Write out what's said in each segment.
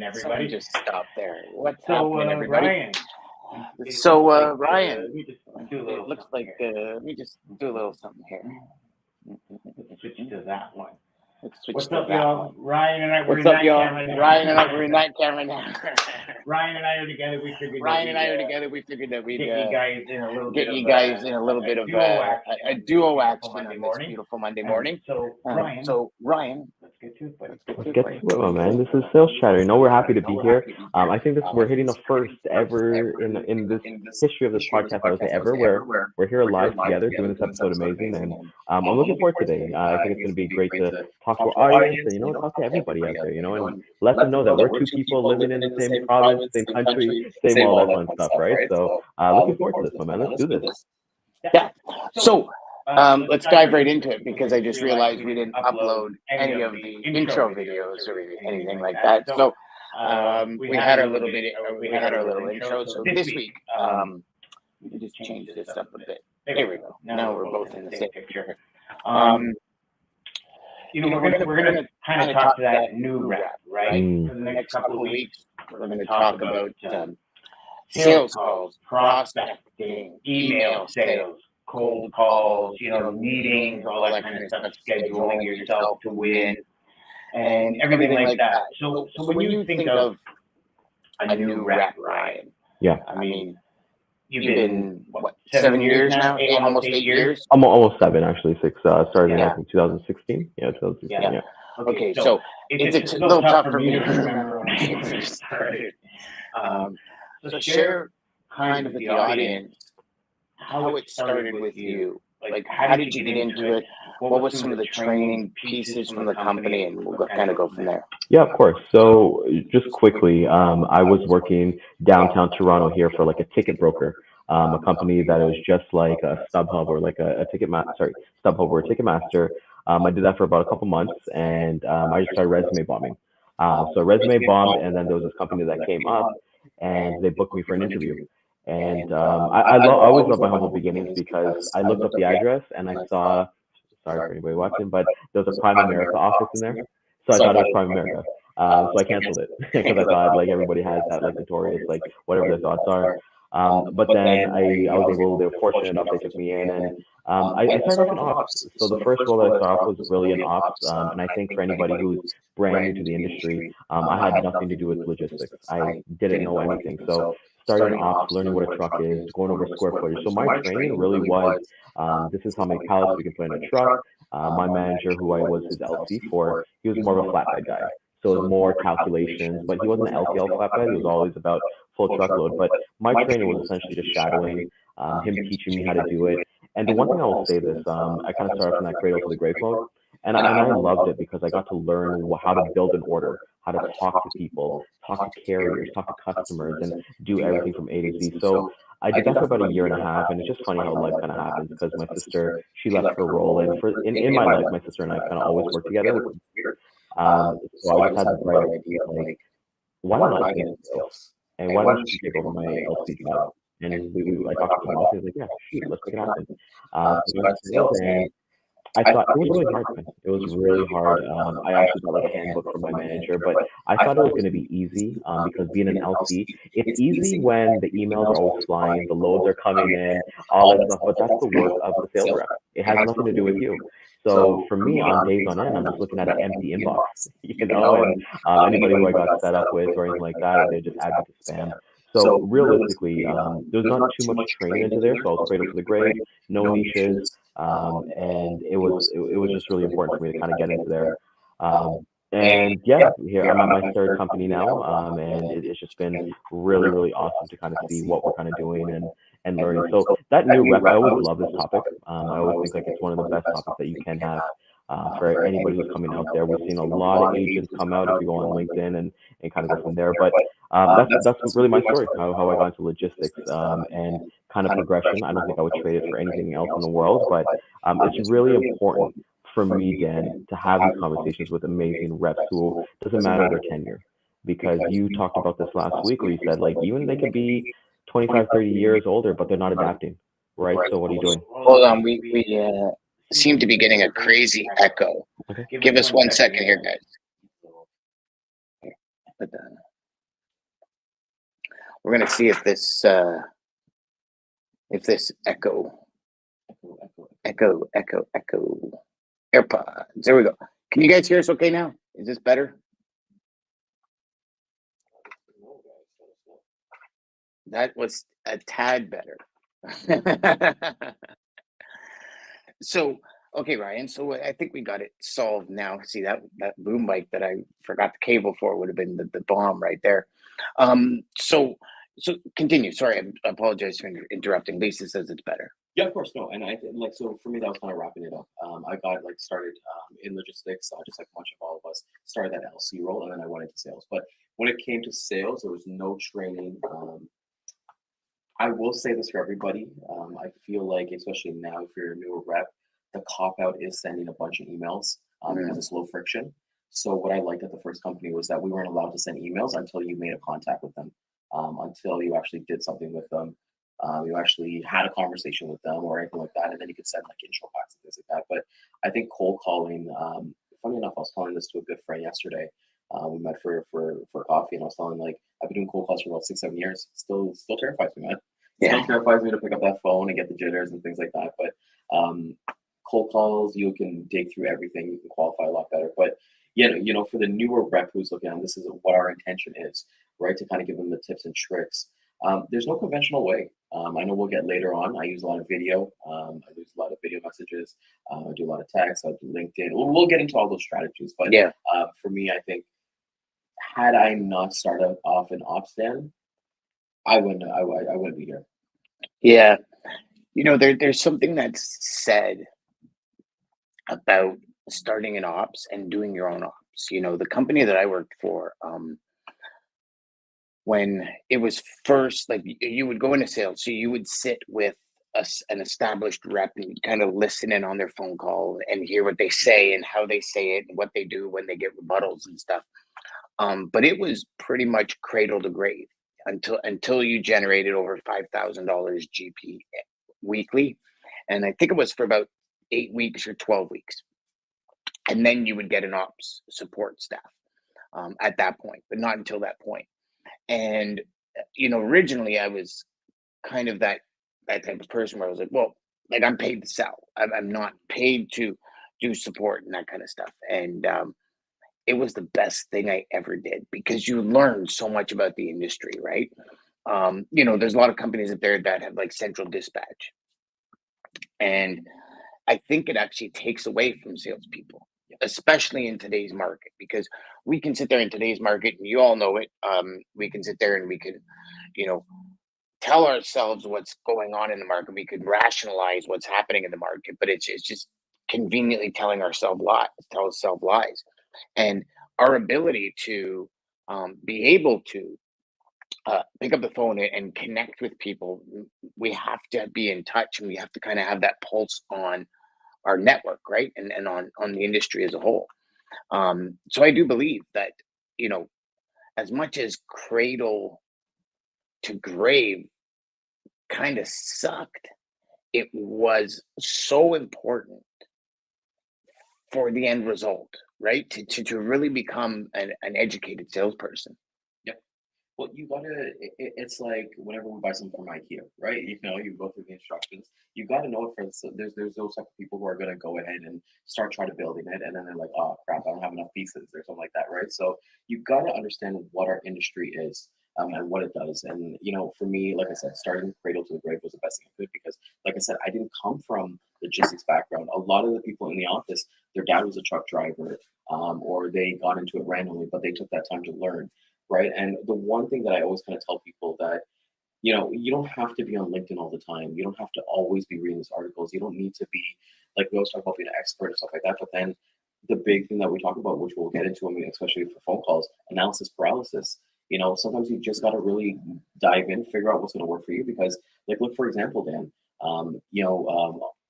everybody. Just stop there. What's So, happening, everybody? Ryan. So, Ryan, Let me just do a it little. looks like let me just do a little something here. Let's switch to that one. Let's switch What's to up, that y'all? one. Ryan and I were What's in up, that y'all? camera now. Ryan and I were in that camera now. Ryan and I are together. We figured. Ryan and I are together. We figured that we'd get you guys in a little get bit you of guys in a little bit of a duo action on Monday this morning. beautiful Monday morning. So, Ryan, let's get to it, buddy. Let's get to it, my man. This is Sales Chatter. You know, we're happy to be here. I think we're hitting the first ever in this history of this podcast, I would say ever, where we're here live together doing this episode amazing. And I'm looking forward to today. I think it's going to be great to talk to our audience and, talk to everybody out there, and let them know that we're two people living in the same province, same country, same all that fun stuff, right? So looking forward to this, my man. Let's do this. Yeah. So, let's dive right into it because I just realized we didn't upload any of the intro videos or anything like that. So, we had our little intro. So this week, we just changed this up a bit. There we go. Now we're both in the same picture. We're gonna kind of talk to that new rep, right? Mm. For the next couple of weeks, we're going to talk about sales calls, prospecting, email sales, cold calls, meetings, all that kind of stuff, scheduling yourself to win, and everything like that. So when you think of a new rep, Ryan, yeah, I mean, you've been, what, 7 years now? Almost 8 years? Almost 7, actually. 6, starting in 2016. Yeah, 2016, yeah. Okay, so it's a little tough for me to remember when I first started. So share kind of with the audience how it started with you. Like, how did you get into it? What was some of the training pieces from the company? And we'll kind of go from there. Yeah, of course. So just quickly, I was working downtown Toronto here for like a ticket broker, a company that was just like a StubHub or like a StubHub or a Ticketmaster. I did that for about a couple months, and I just started resume bombing. So resume bombed, and then there was this company that came up, and they booked me for an interview. And I always love my humble beginnings because I looked up the address and I saw, sorry for anybody watching, but there was a Prime America office in there. So I thought it was Prime America. So I canceled it because I thought like everybody has that like notorious, like whatever their thoughts are. But then I was able, they were fortunate enough, they took me in, and I started off in ops. So the first role that I started off was really in ops. And I think for anybody who's brand new to the industry, I had nothing to do with logistics. I didn't know anything. So starting ops, learning what a truck is, going over square footage. So my training really was, this is how many pallets we can put in a truck. My manager, who I was his LC for, he was more of a flatbed guy. So it was more calculations, but he wasn't an LTL flatbed. He was always about full truckload. But my training was essentially just shadowing, him teaching me how to do it. And the one thing I will say this, I kind of started from that cradle to the grave mode. And I loved it because I got to learn how to build an order, how to talk to people, talk to carriers, talk to customers, and do everything from A to Z. So I did that for about a year and a half, and it's just funny how life kind of happens because my sister, she left her role, and in my life, my sister and I kind of always work together, which is weird. So I just had the bright idea, like, why not I get into sales? And why don't you take over my LC job? And I talked to the boss, he was like, yeah, shoot, let's make it happen. So I went to sales, and I thought it was really hard, man. It was really hard. I actually got like a handbook from my manager, but I thought it was going to be easy because being an LC, it's easy when the emails are always flying, the loads are coming in, all that stuff, but that's the work of the sales rep. It has nothing to do with you. So for me, on days on end, I'm just looking at an empty inbox, and anybody who I got set up with or anything like that, they just add me to spam. So realistically, there's not too much training into there. So I was cradle to the grave, no niches, and it was just really important for me to kind of get into there. And yeah, here I'm at my third company now, and it's just been really, really awesome to kind of see what we're kind of doing and learning. So that new rep, I always love this topic. I always think like it's one of the best topics that you can have for anybody who's coming out there. We've seen a lot of agents come out if you go on LinkedIn and kind of go from there. But that's really my story, how I got into logistics and kind of progression. I don't think I would trade it for anything else in the world, but it's really important for me, Dan, to have these conversations with amazing reps who doesn't matter their tenure. Because you talked about this last week where you said, like, even they could be 25, 30 years older, but they're not adapting, right? So what are you doing? Hold on, we seem to be getting a crazy echo. Okay. Give us 1 second here, guys. We're gonna see if this echo AirPods. There we go. Can you guys hear us okay now? Is this better? That was a tad better. So, okay, Ryan. So I think we got it solved now. See that boom mic that I forgot the cable for would have been the bomb right there. So continue. Sorry, I apologize for interrupting. Lisa says it's better. Yeah, of course, no, and like so for me that was kind of wrapping it up. I got like started in logistics, just like a bunch of all of us started that LC role, and then I went into sales. But when it came to sales, there was no training. I will say this for everybody. I feel like, especially now, if you're a newer rep, the cop out is sending a bunch of emails because it's low friction. So what I liked at the first company was that we weren't allowed to send emails until you made a contact with them, until you actually did something with them. You actually had a conversation with them or anything like that, and then you could send like intro packs and things like that. But I think cold calling, funny enough, I was telling this to a good friend yesterday. We met for coffee, and I was telling like I've been doing cold calls for about 6-7 years. Still terrifies me, man. Still terrifies me to pick up that phone and get the jitters and things like that. But cold calls, you can dig through everything. You can qualify a lot better. But for the newer rep who's looking at this is what our intention is, right? To kind of give them the tips and tricks. There's no conventional way. I know we'll get later on. I use a lot of video. I use a lot of video messages. I do a lot of text. I do LinkedIn. We'll get into all those strategies. But for me, I think had I not started off in Opstan, I wouldn't be here. Yeah. There's something that's said about starting in ops and doing your own ops. The company that I worked for, when it was first, like you would go into sales, so you would sit with an established rep and kind of listen in on their phone call and hear what they say and how they say it and what they do when they get rebuttals and stuff. But it was pretty much cradle to grave until you generated over $5,000 GP weekly, and I think it was for about 8 weeks or 12 weeks, and then you would get an ops support staff at that point, but not until that point. And originally I was kind of that type of person where I was like, well, like I'm paid to sell. I'm not paid to do support and that kind of stuff. And it was the best thing I ever did because you learn so much about the industry, right? There's a lot of companies up there that have like central dispatch, and I think it actually takes away from salespeople, especially in today's market, because we can sit there in today's market, and you all know it. We can sit there and we can, tell ourselves what's going on in the market. We could rationalize what's happening in the market, but it's just conveniently telling ourselves lies. And our ability to be able to pick up the phone and connect with people, we have to be in touch, and we have to kind of have that pulse on our network, right? And on the industry as a whole. So I do believe that, as much as cradle to grave kind of sucked, it was so important for the end result, right? To really become an educated salesperson. Well, you gotta. It's like whenever we buy something from IKEA, right? You go through the instructions. You gotta know it for there's those type of people who are gonna go ahead and start trying to building it, and then they're like, oh crap, I don't have enough pieces or something like that, right? So you gotta understand what our industry is, and what it does. And for me, like I said, starting cradle to the grave was the best thing I could because, like I said, I didn't come from logistics background. A lot of the people in the office, their dad was a truck driver, or they got into it randomly, but they took that time to learn. Right. And the one thing that I always kind of tell people that, you don't have to be on LinkedIn all the time. You don't have to always be reading these articles. You don't need to be like we always talk about being an expert and stuff like that. But then the big thing that we talk about, which we'll get into, especially for phone calls, analysis paralysis. Sometimes you just got to really dive in, figure out what's going to work for you. Because like, look, for example, Dan,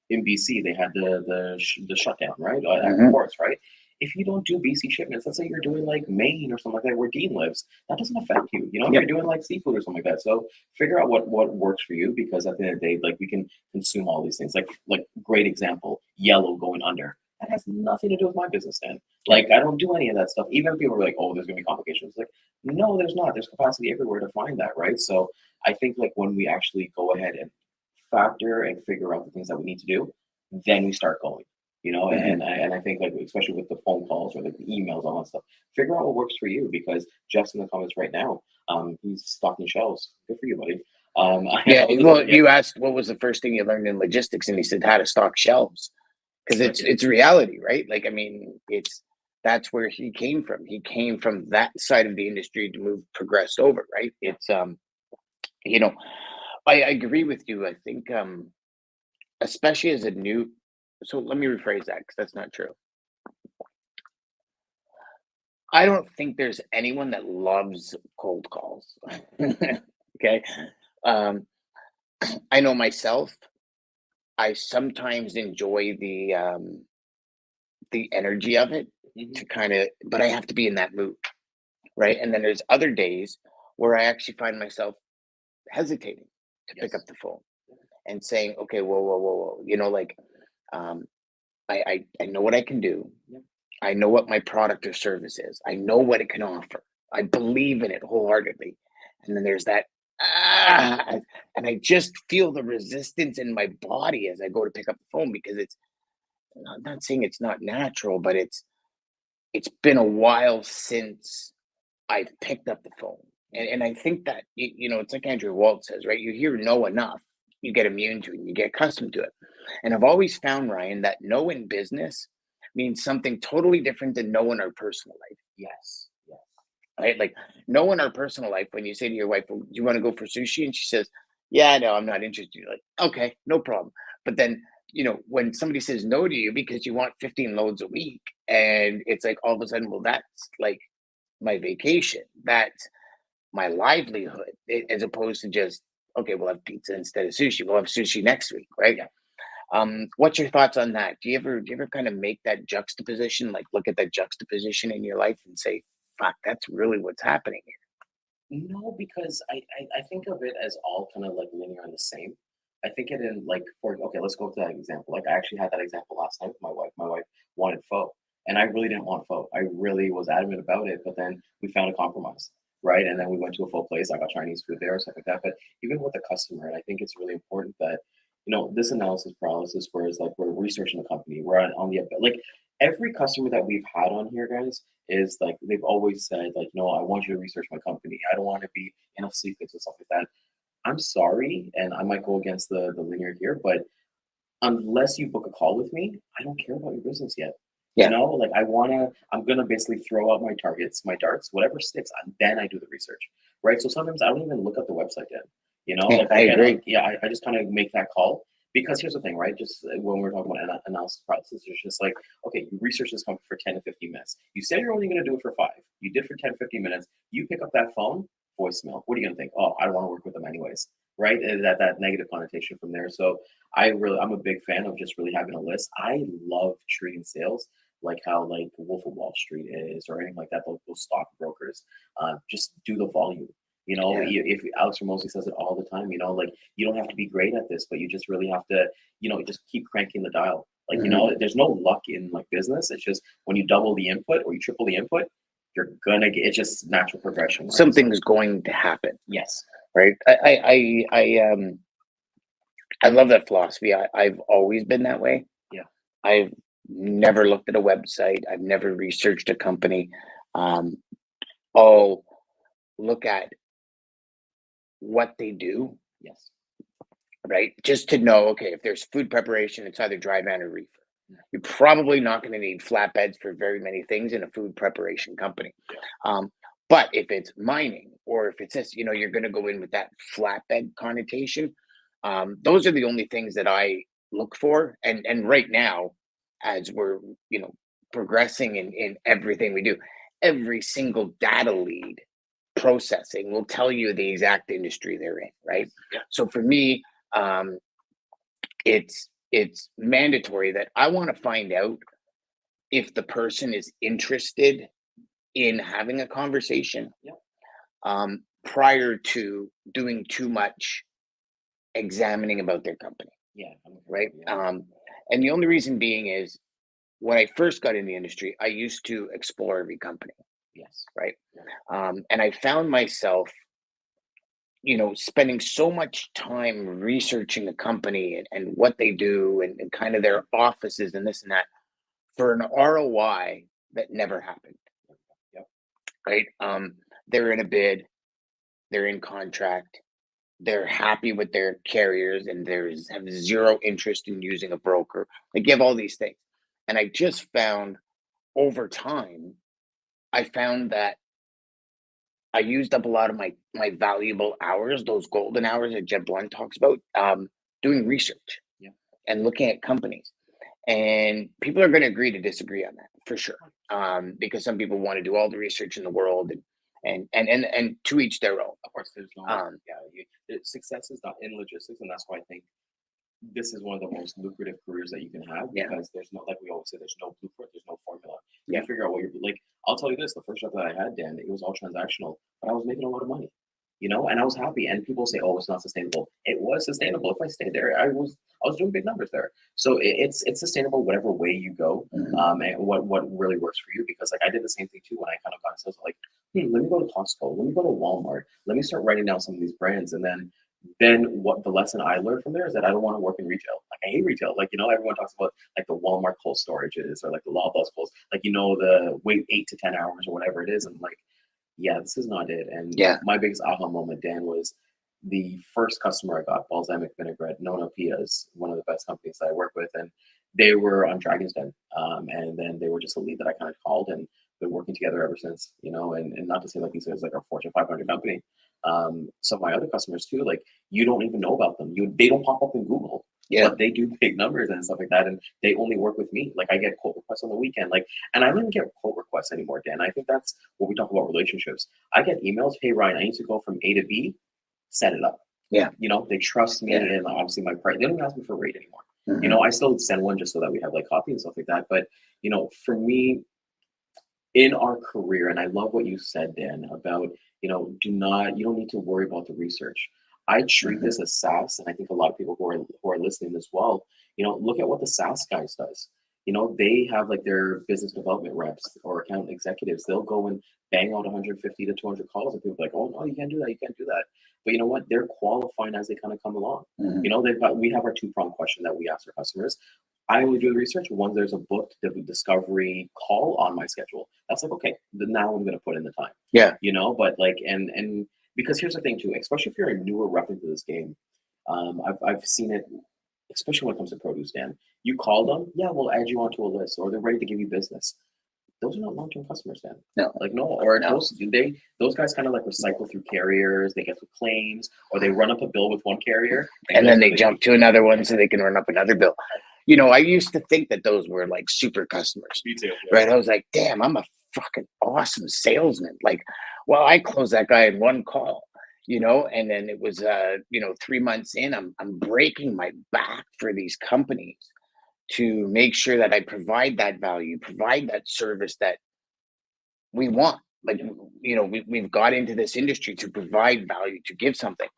in BC, they had the shutdown, right? At ports, right? If you don't do BC shipments, let's say you're doing like Maine or something like that, where Dean lives, that doesn't affect you. If you're doing like seafood or something like that. So figure out what works for you, because at the end of the day, like we can consume all these things. Like great example, yellow going under. That has nothing to do with my business, Dan. Like I don't do any of that stuff. Even if people are like, oh, there's gonna be complications. Like, No, there's not. There's capacity everywhere to find that, right? So I think like when we actually go ahead and factor and figure out the things that we need to do, then we start going. Mhm. And I think like especially with the phone calls or like the emails, all that stuff, figure out what works for you because Jeff's in the comments right now. He's stocking shelves. Good for you, buddy. Yeah, I well, you asked what was the first thing you learned in logistics, and he said how to stock shelves because it's reality, right? Like, I mean, it's that's where he came from. He came from that side of the industry to move progressed over, right? It's you know, I agree with you. I think especially as a new, so let me rephrase that because that's not true. I don't think there's anyone that loves cold calls. Okay. Um, I know myself. I sometimes enjoy the energy of it Mhm. to kind of, but I have to be in that mood, right? And then there's other days where I actually find myself hesitating to pick up Yes. the phone and saying, okay, whoa, whoa, whoa, whoa, like, um, I know what I can do. Yep. I know what my product or service is. I know what it can offer. I believe in it wholeheartedly. And then there's that, ah, and I just feel the resistance in my body as I go to pick up the phone because I'm not saying it's not natural, but it's been a while since I've picked up the phone. And I think that, it's like Andrew Walt says, right? You hear no enough, you get immune to it, you get accustomed to it. And I've always found, Ryan, that no in business means something totally different than no in our personal life, Yes. Yes. right? Like, no in our personal life, when you say to your wife, well, do you want to go for sushi? And she says, yeah, no, I'm not interested. You're like, okay, no problem. But then, when somebody says no to you because you want 15 loads a week, and it's like all of a sudden, well, that's like my vacation. That's my livelihood, as opposed to just, okay, we'll have pizza instead of sushi. We'll have sushi next week, right? Yeah. What's your thoughts on that? Do you ever kind of make that juxtaposition, like look at that juxtaposition in your life and say, fuck, that's really what's happening No, because I think of it as all kind of like linear and the same. I think it in like for okay, let's go to that example. Like I actually had that example last night with my wife. My wife wanted pho, and I really didn't want pho. I really was adamant about it, but then we found a compromise, right? And then we went to a pho place. I got Chinese food there, stuff like that. But even with the customer, and I think it's really important that this analysis paralysis, whereas like we're researching the company, we're on the like every customer that we've had on here, guys is like they've always said like, no, I want you to research my company. I don't want to be in a secrets and stuff like that. I'm sorry, and I might go against the linear here, but unless you book a call with me, I don't care about your business yet. here? Like I'm gonna basically throw out my targets, my darts, whatever sticks, and then I do the research, right? So sometimes I don't even look at the website yet. Yeah, Like I again, agree. I just kind of make that call because here's the thing, right? Just when we're talking about analysis process, it's just like, okay, you research this company for 10 to 15 minutes. You said you're only gonna do it for 5. You did for 10, 15 minutes. You pick up that phone, voicemail. What are you gonna think? Oh, I don't want to work with them anyways, right? And that negative connotation from there. So I'm a big fan of just really having a list. I love treating sales like how like Wolf of Wall Street is or anything like that. Those stockbrokers, just do the volume. Yeah. If Alex Ramosi says it all the time, like you don't have to be great at this, but you just really have to, just keep cranking the dial. Like, Mhm. there's no luck in like business. It's just when you double the input or you triple the input, you're gonna get it's just natural progression, right? So Something's going to happen, yes. right? I love that philosophy. I've always been that way. Yeah. I've never looked at a website. I've never researched a company. Um, I'll look at what they do, Yes. right? Just to know, okay, if there's food preparation, it's either dry van or reefer. You're probably not going to need flatbeds for very many things in a food preparation company. Yeah. But if it's mining or if it's this, you're going to go in with that flatbed connotation. Those are the only things that I look for. And right now, as we're, progressing in everything we do, every single data lead processing will tell you the exact industry they're in, right? Yeah. So for me, um, it's mandatory that I want to find out if the person is interested in having a conversation, Yeah. prior to doing too much examining about their company, Yeah. right? Yeah. And the only reason being is when I first got in the industry, I used to explore every company. Yes. right? And I found myself, spending so much time researching the company and what they do and kind of their offices and this and that for an ROI that never happened, Yep. right? They're in a bid, they're in contract, they're happy with their carriers, and there's have zero interest in using a broker. They give all these things. And I just found over time, I found that I used up a lot of my valuable hours, those golden hours that Jeb Blunt talks about, doing research Yeah. and looking at companies. And people are going to agree to disagree on that for sure, because some people want to do all the research in the world, and to each their own. Of course, there's no Um, success is not in logistics, and that's why I think this is one of the most lucrative careers that you can have Yeah. because there's no, like we always say, there's no blueprint, there's no formula. Yeah. You figure out what you're like. I'll tell you this: the first job that I had, Dan, it was all transactional, but I was making a lot of money, and I was happy. And people say, "Oh, it's not sustainable." It was sustainable. If I stayed there, I was doing big numbers there. So it's sustainable whatever way you go, and what really works for you. Because like I did the same thing too when I kind of got sales. Like, let me go to Costco, let me go to Walmart, let me start writing down some of these brands, and then what the lesson I learned from there is that I don't want to work in retail. Like I hate retail. Like, everyone talks about like the Walmart cold storages or like the Loblaws cold, like, the wait 8 to 10 hours or whatever it is. And like, yeah, this is not it. And Yeah. my biggest aha moment, Dan, was the first customer I got, balsamic vinaigrette, Nona Pia's, one of the best companies that I work with. And they were on Dragon's Den. And then they were just a lead that I kind of called and been working together ever since, and not to say like he says like our Fortune 500 company. Some of my other customers too, like you don't even know about them. They don't pop up in Google, Yeah. but they do big numbers and stuff like that. And they only work with me. Like I get quote requests on the weekend. Like, and I don't even get quote requests anymore, Dan. I think that's what we talk about relationships. I get emails, hey Ryan, I need to go from A to B, set it up. Yeah. They trust me Yeah. and obviously my price. They don't even ask me for a rate anymore. Mhm. I still send one just so that we have like coffee and stuff like that. But for me, in our career, and I love what you said, Dan, about you don't need to worry about the research. I treat this as SaaS, and I think a lot of people who are listening as well, look at what the SaaS guys does. They have like their business development reps or account executives. They'll go and bang out 150 to 200 calls, and people are like, oh no, you can't do that, you can't do that. But you know what? They're qualifying as they kind of come along. Mhm. We have our two-pronged question that we ask our customers. I only do the research once there's a booked discovery call on my schedule. That's like, okay, then now I'm going to put in the time. Yeah. But like, and because here's the thing too, especially if you're a newer rep into this game, I've seen it, especially when it comes to produce, Dan. You call them, yeah, we'll add you onto a list, or they're ready to give you business. Those are not long-term customers, Dan. No. Like no, or No. those guys kind of like recycle through carriers. They get through claims, or they run up a bill with one carrier, And then they jump to another one so they can run up another bill. I used to think that those were like super customers, Me too. right? I was like, damn, I'm a fucking awesome salesman. Like, well, I closed that guy in one call, and then it was 3 months in, I'm breaking my back for these companies to make sure that I provide that value, provide that service that we want. Like, we've got into this industry to provide value, to give something.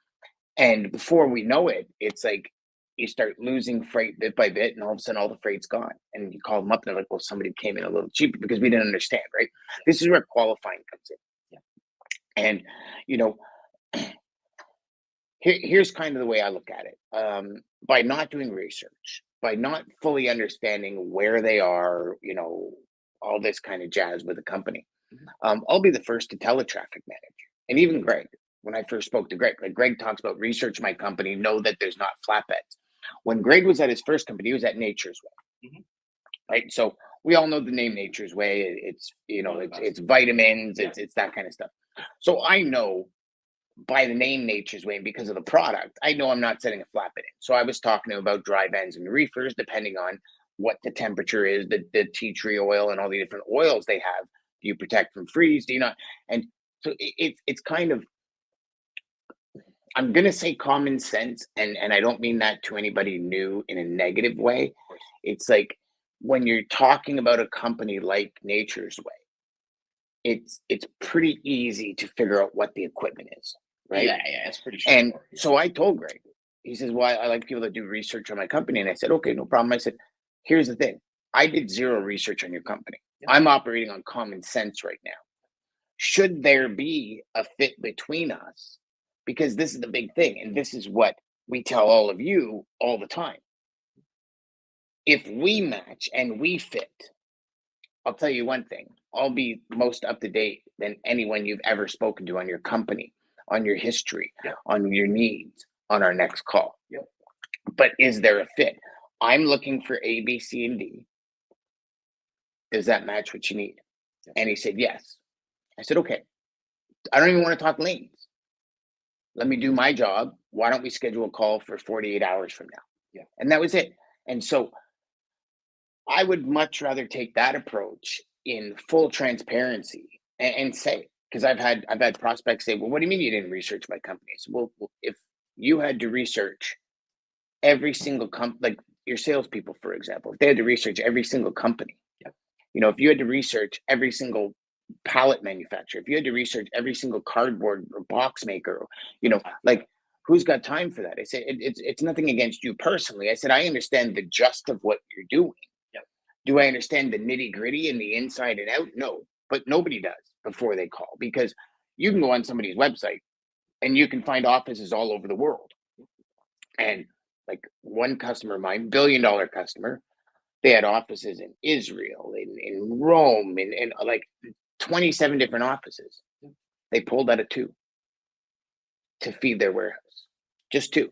And before we know it, it's like you start losing freight bit by bit, and all of a sudden, all the freight's gone. And you call them up, and they're like, "Well, somebody came in a little cheaper because we didn't understand." Right? This is where qualifying comes in. Yeah. And you know, here's kind of the way I look at it. By not doing research, by not fully understanding where they are, all this kind of jazz with a company, I'll be the first to tell a traffic manager, and even Greg. When I first spoke to Greg, like Greg talks about research my company, know that there's not flatbeds. When Greg was at his first company, he was at Nature's Way, right? So we all know the name Nature's Way. It's it's vitamins, it's that kind of stuff. So I know by the name Nature's Way and because of the product, I know I'm not setting a flatbed in. So I was talking to him about dry vends and reefers, depending on what the temperature is, the tea tree oil and all the different oils they have. Do you protect from freeze? Do you not? And so it's kind of, I'm gonna say common sense, and I don't mean that to anybody new in a negative way. It's like when you're talking about a company like Nature's Way, it's pretty easy to figure out what the equipment is, right? Yeah, it's pretty And straightforward. so I told Greg, he says, "Well, I like people that do research on my company." And I said, "Okay, no problem." I said, "Here's the thing. I did zero research on your company. Yeah. I'm operating on common sense right now. should there be a fit between us? Because this is the big thing, and this is what we tell all of you all the time. If we match and we fit, I'll tell you one thing, I'll be most up to date than anyone you've ever spoken to on your company, on your history, on your needs, on our next call. Yep. But is there a fit? I'm looking for A, B, C, and D. Does that match what you need? Yep. And he said, yes. I said, okay. I don't even want to talk lanes. Let me do my job. Why don't we schedule a call for 48 hours from now? Yeah. And that was it. And so I would much rather take that approach in full transparency and say, because I've had prospects say, well, what do you mean you didn't research my company? I said, well, if you had to research every single like your salespeople, for example, if they had to research every single company, you know, if you had to research every single pallet manufacturer, if you had to research every single cardboard or box maker, you know, like who's got time for that? I said, it's nothing against you personally. I said, I understand the gist of what you're doing. Do I understand the nitty gritty and the inside and out? No, but nobody does before they call, because you can go on somebody's website and you can find offices all over the world. And like one customer of mine, $1 billion customer, they had offices in Israel, in Rome, in like 27 different offices. They pulled out of 2 to feed their warehouse. Just 2.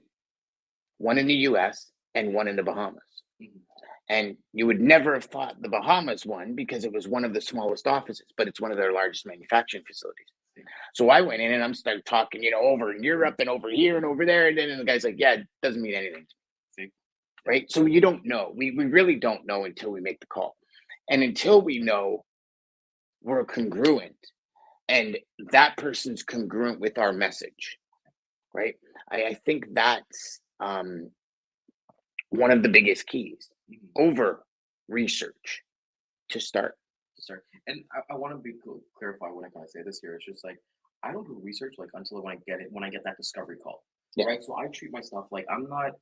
One in the US and one in the Bahamas. And you would never have thought the Bahamas one because it was one of the smallest offices, but it's one of their largest manufacturing facilities. So I went in and I'm started talking, you know, over in Europe and over here and over there. And then the guy's like, yeah, it doesn't mean anything to me. Right. So you don't know. We really don't know until we make the call. And until we know we're congruent and that person's congruent with our message. Right. I think that's one of the biggest keys. Over research to start. And I want to clarify when I kind of say this here. It's just like I don't do research like until when I get that discovery call. Yeah. Right. So I treat my stuff like I'm not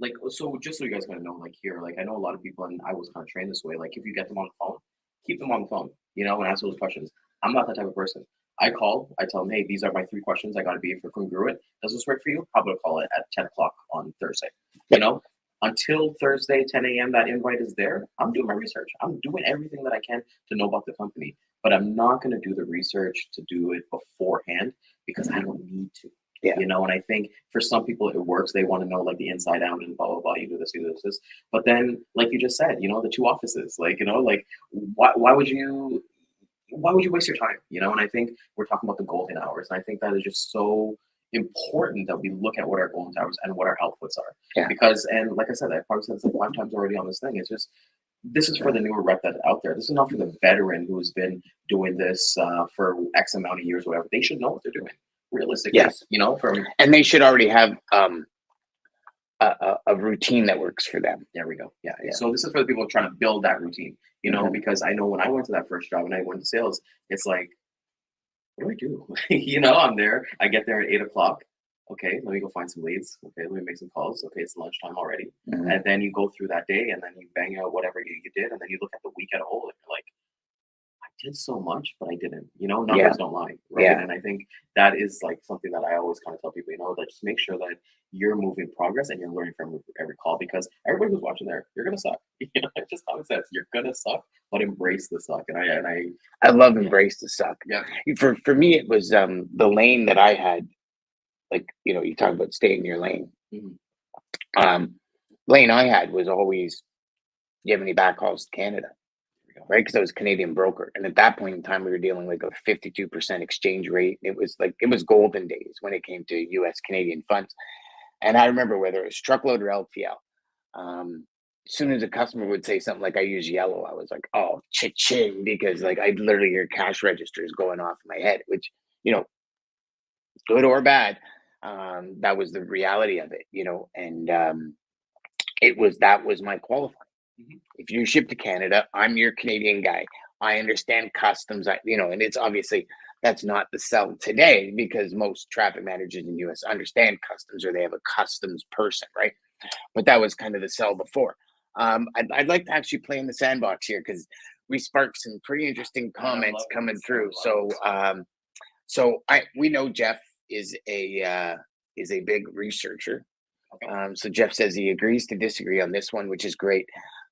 like, so just so you guys kind of know, like here, like I know a lot of people and I was kind of trained this way. Like if you get them on the phone, keep them on the phone, you know, and ask those questions. I'm not that type of person. I call, I tell them, hey, these are my 3 questions. I got to be for congruent. Does this work for you? How about I call it at 10 o'clock on Thursday? You know, until Thursday, 10 a.m., that invite is there. I'm doing my research. I'm doing everything that I can to know about the company, but I'm not going to do the research to do it beforehand because I don't need to. Yeah. You know, and I think for some people it works. They want to know like the inside out and blah, blah, blah. You do this, you do this. But then, like you just said, you know, the 2 offices, like, you know, like why would you waste your time? You know, and I think we're talking about the golden hours. And I think that is just so important that we look at what our golden hours and what our outputs are. Yeah. Because, and like I said, I've probably said this like 5 times already on this thing. It's just, this is for the newer rep that's out there. This is not for the veteran who's been doing this for X amount of years, whatever. They should know what they're doing. Realistically, yes. You know, and they should already have a routine that works for them. There we go. Yeah. So this is for the people trying to build that routine, you know, because I know when I went to that first job and I went to sales, it's like, what do I do? You know, I'm there. I get there at 8 o'clock. Okay, let me go find some leads. Okay, let me make some calls. Okay, it's lunchtime already. And then you go through that day and then you bang out whatever you did. And then you look at the week at a whole and you're like, I did so much, but I didn't. You know, numbers don't lie, right? Yeah. And I think that is like something that I always kind of tell people, you know, that just make sure that you're moving progress and you're learning from every call, because everybody who's watching there, you're gonna suck. You know, just common sense. You're gonna suck, but embrace the suck. And I love embrace the suck. Yeah. For me, it was the lane that I had. Like, you know, you talk about staying in your lane. Lane I had was always, do you have any backhauls to Canada? Right, because I was a Canadian broker, and at that point in time, we were dealing like a 52% exchange rate. It was golden days when it came to U.S. Canadian funds. And I remember whether it was truckload or LTL, as soon as a customer would say something like, "I use yellow," I was like, "Oh, cha-ching," because like I'd literally hear cash registers going off in my head, which, you know, good or bad, that was the reality of it, you know, and that was my qualifying. If you ship to Canada, I'm your Canadian guy. I understand customs, you know, and it's obviously that's not the sell today because most traffic managers in the US understand customs or they have a customs person, right? But that was kind of the sell before. I'd like to actually play in the sandbox here because we sparked some pretty interesting comments coming through. So So we know Jeff is a big researcher. Okay. So Jeff says he agrees to disagree on this one, which is great.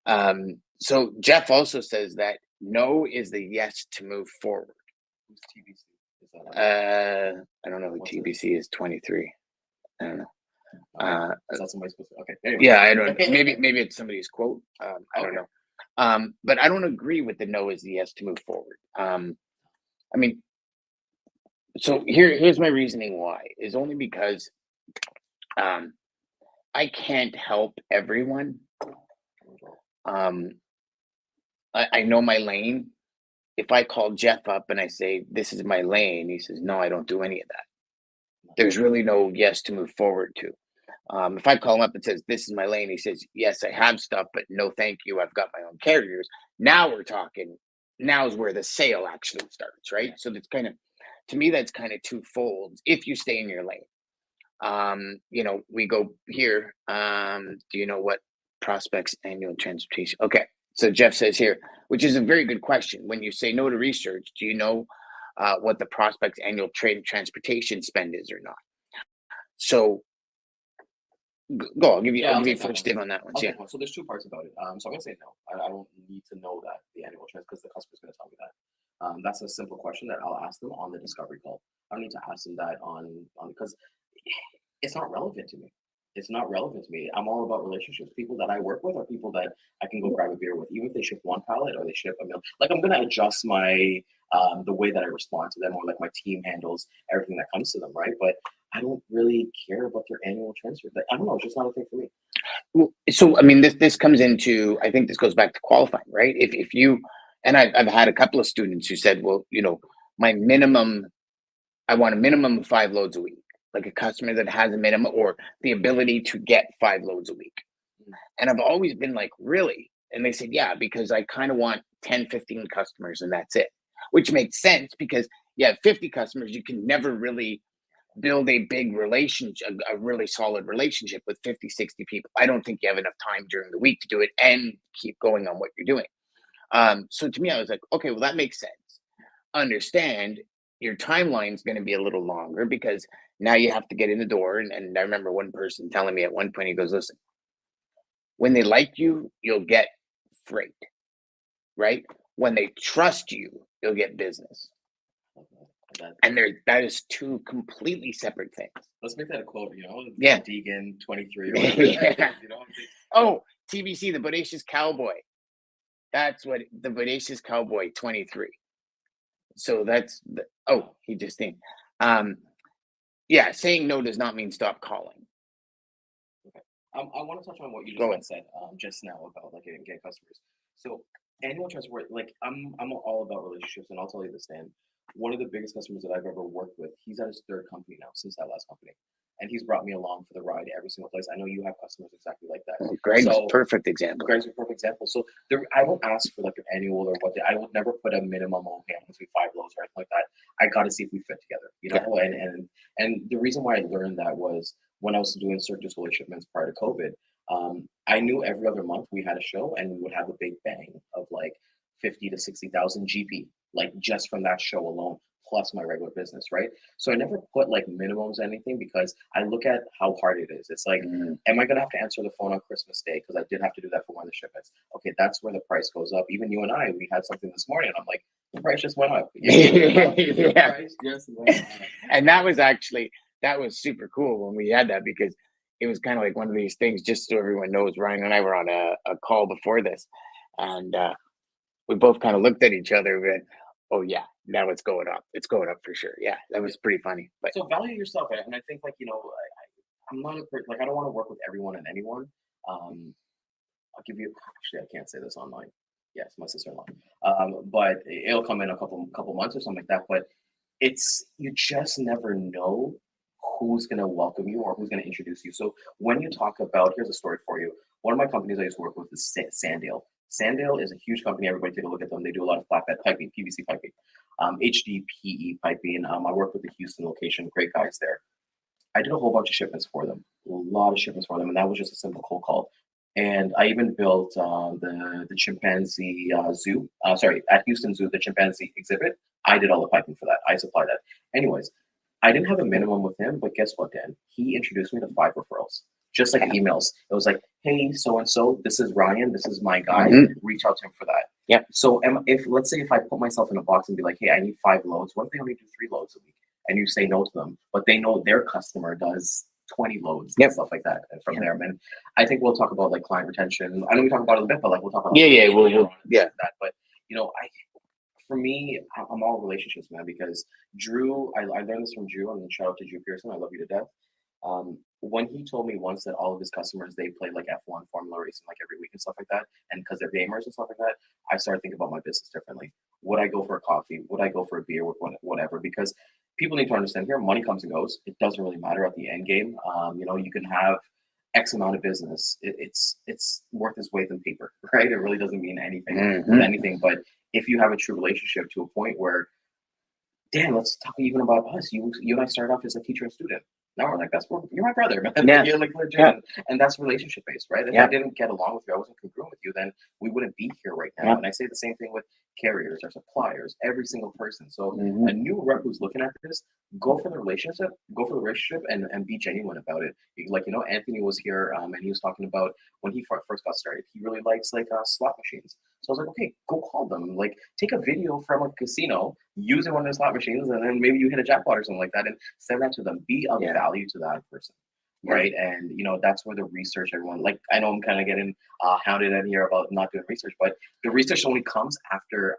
So Jeff also says that no is the yes to move forward. Who's TBC? Is that I don't know who What's it? TBC is. 23. I don't know. is that somebody supposed to? Okay. Anyway. Yeah, I don't. Maybe it's somebody's quote. I don't Okay. know. But I don't agree with the no is the yes to move forward. I mean, so here's my reasoning why is only because I can't help everyone. I know my lane. If I call Jeff up and I say, this is my lane, he says, no, I don't do any of that. There's really no yes to move forward to. If I call him up and says, this is my lane, he says, yes, I have stuff, but no, thank you. I've got my own carriers. Now we're talking. Now is where the sale actually starts, right? So that's kind of, to me, that's kind of twofold if you stay in your lane. We go here. Do you know what prospects annual transportation? Okay. So Jeff says here, which is a very good question. When you say no to research, do you know what the prospect's annual trade transportation spend is or not? So go. I'll give you first dib on that one. Okay, Yeah. so there's two parts about it. So I'm gonna say no. I don't need to know that the annual trends because the customer's gonna tell me that. That's a simple question that I'll ask them on the discovery call. I don't need to ask them that on because it's not relevant to me. It's not relevant to me. I'm all about relationships. People that I work with are people that I can go grab a beer with, even if they ship one pallet or they ship a meal. Like I'm gonna adjust my the way that I respond to them, or like my team handles everything that comes to them, right? But I don't really care about their annual transfer. Like, I don't know. It's just not a thing for me. Well, so I mean, this comes into. I think this goes back to qualifying, right? If you and I've had a couple of students who said, well, my minimum, I want a minimum of 5 loads a week, like a customer that has a minimum or the ability to get 5 loads a week. And I've always been like, really? And they said, yeah, because I kind of want 10, 15 customers and that's it, which makes sense because you have 50 customers, you can never really build a big relationship, a really solid relationship with 50, 60 people. I don't think you have enough time during the week to do it and keep going on what you're doing. So to me, I was like, okay, well, that makes sense. Understand your timeline is going to be a little longer because now you have to get in the door. And I remember one person telling me at one point, he goes, listen, when they like you, you'll get freight, right? When they trust you, you'll get business. And that is two completely separate things. Let's make that a quote, Yeah. Deigan 23. Yeah. Oh, TBC, the Bodacious Cowboy. That's what the Bodacious Cowboy 23. So that's he just named. Yeah, saying no does not mean stop calling. Okay. I want to touch on what you just said just now about like getting customers. So annual transport, like I'm all about relationships, and I'll tell you this, Dan. One of the biggest customers that I've ever worked with, he's at his 3rd company now since that last company. And he's brought me along for the ride every single place. I know you have customers exactly like that. Greg's a perfect example. Greg's a perfect example. So I don't ask for like an annual or what. I would never put a minimum. Okay, I'm going to do 5 loads or anything like that. I got to see if we fit together, Yeah. And the reason why I learned that was when I was doing Cirque du Soleil shipments prior to COVID. I knew every other month we had a show and we would have a big bang of like 50 to 60,000 GP, like just from that show alone, plus my regular business, right? So I never put like minimums or anything because I look at how hard it is. It's like, am I gonna have to answer the phone on Christmas Day? Because I did have to do that for one of the shipments. Okay, that's where the price goes up. Even you and I, we had something this morning, and I'm like, the price just went up. Yeah. Price just went up. And that was super cool when we had that because it was kind of like one of these things, just so everyone knows, Ryan and I were on a call before this, and we both kind of looked at each other and went, oh yeah, now it's going up. It's going up for sure. Yeah, that was pretty funny. But so value yourself, and I think like I'm not like I don't want to work with everyone and anyone. I'll give you actually I can't say this online. Yes, my sister-in-law. But it'll come in a couple months or something like that. But you just never know who's gonna welcome you or who's gonna introduce you. So when you talk about, here's a story for you. One of my companies I used to work with is Sandale. Sandale is a huge company. Everybody take a look at them. They do a lot of flatbed piping, PVC piping, HDPE piping. I work with the Houston location. Great guys there. I did a whole bunch of shipments for them, a lot of shipments for them, and that was just a simple cold call. And I even built the chimpanzee zoo. Sorry, at Houston Zoo, the chimpanzee exhibit. I did all the piping for that. I supplied that. Anyways, I didn't have a minimum with him, but guess what, Dan? He introduced me to 5 referrals, just like emails. It was like, hey, so and so, this is Ryan, this is my guy. Reach out to him for that. Yep. So if let's say if I put myself in a box and be like, hey, I need 5 loads. What if they only do 3 loads a week? And you say no to them, but they know their customer does 20 loads and stuff like that from there. And I think we'll talk about like client retention. I know we talk about it a bit, but like we'll talk about that. But you know, for me, I'm all relationships, man, because Drew, I learned this from Drew, and shout out to Drew Pearson. I love you to death. When he told me once that all of his customers, they play like F1 Formula racing like every week and stuff like that, and because they're gamers and stuff like that, I started thinking about my business differently. Would I go for a coffee? Would I go for a beer? Whatever, because people need to understand here, money comes and goes. It doesn't really matter at the end game. You know, you can have X amount of business. It's worth its weight in paper, right? It really doesn't mean anything with anything. But if you have a true relationship to a point where, Dan, let's talk even about us. You and I started off as a teacher and student. Now we're like, you're my brother, man. Yeah. You're like legit. And that's relationship based, right? If I didn't get along with you, I wasn't congruent with you, then we wouldn't be here right now. And I say the same thing with carriers or suppliers, every single person. So a new rep who's looking at this, go for the relationship, and be genuine about it. Like, you know, Anthony was here and he was talking about when he first got started, he really likes like slot machines. So I was like, okay, go call them. Like, take a video from a casino using one of their slot machines, and then maybe you hit a jackpot or something like that, and send that to them. Be of value to that person, right? And you know, that's where the research, everyone, like, I know I'm kind of getting hounded in here about not doing research, but the research only comes after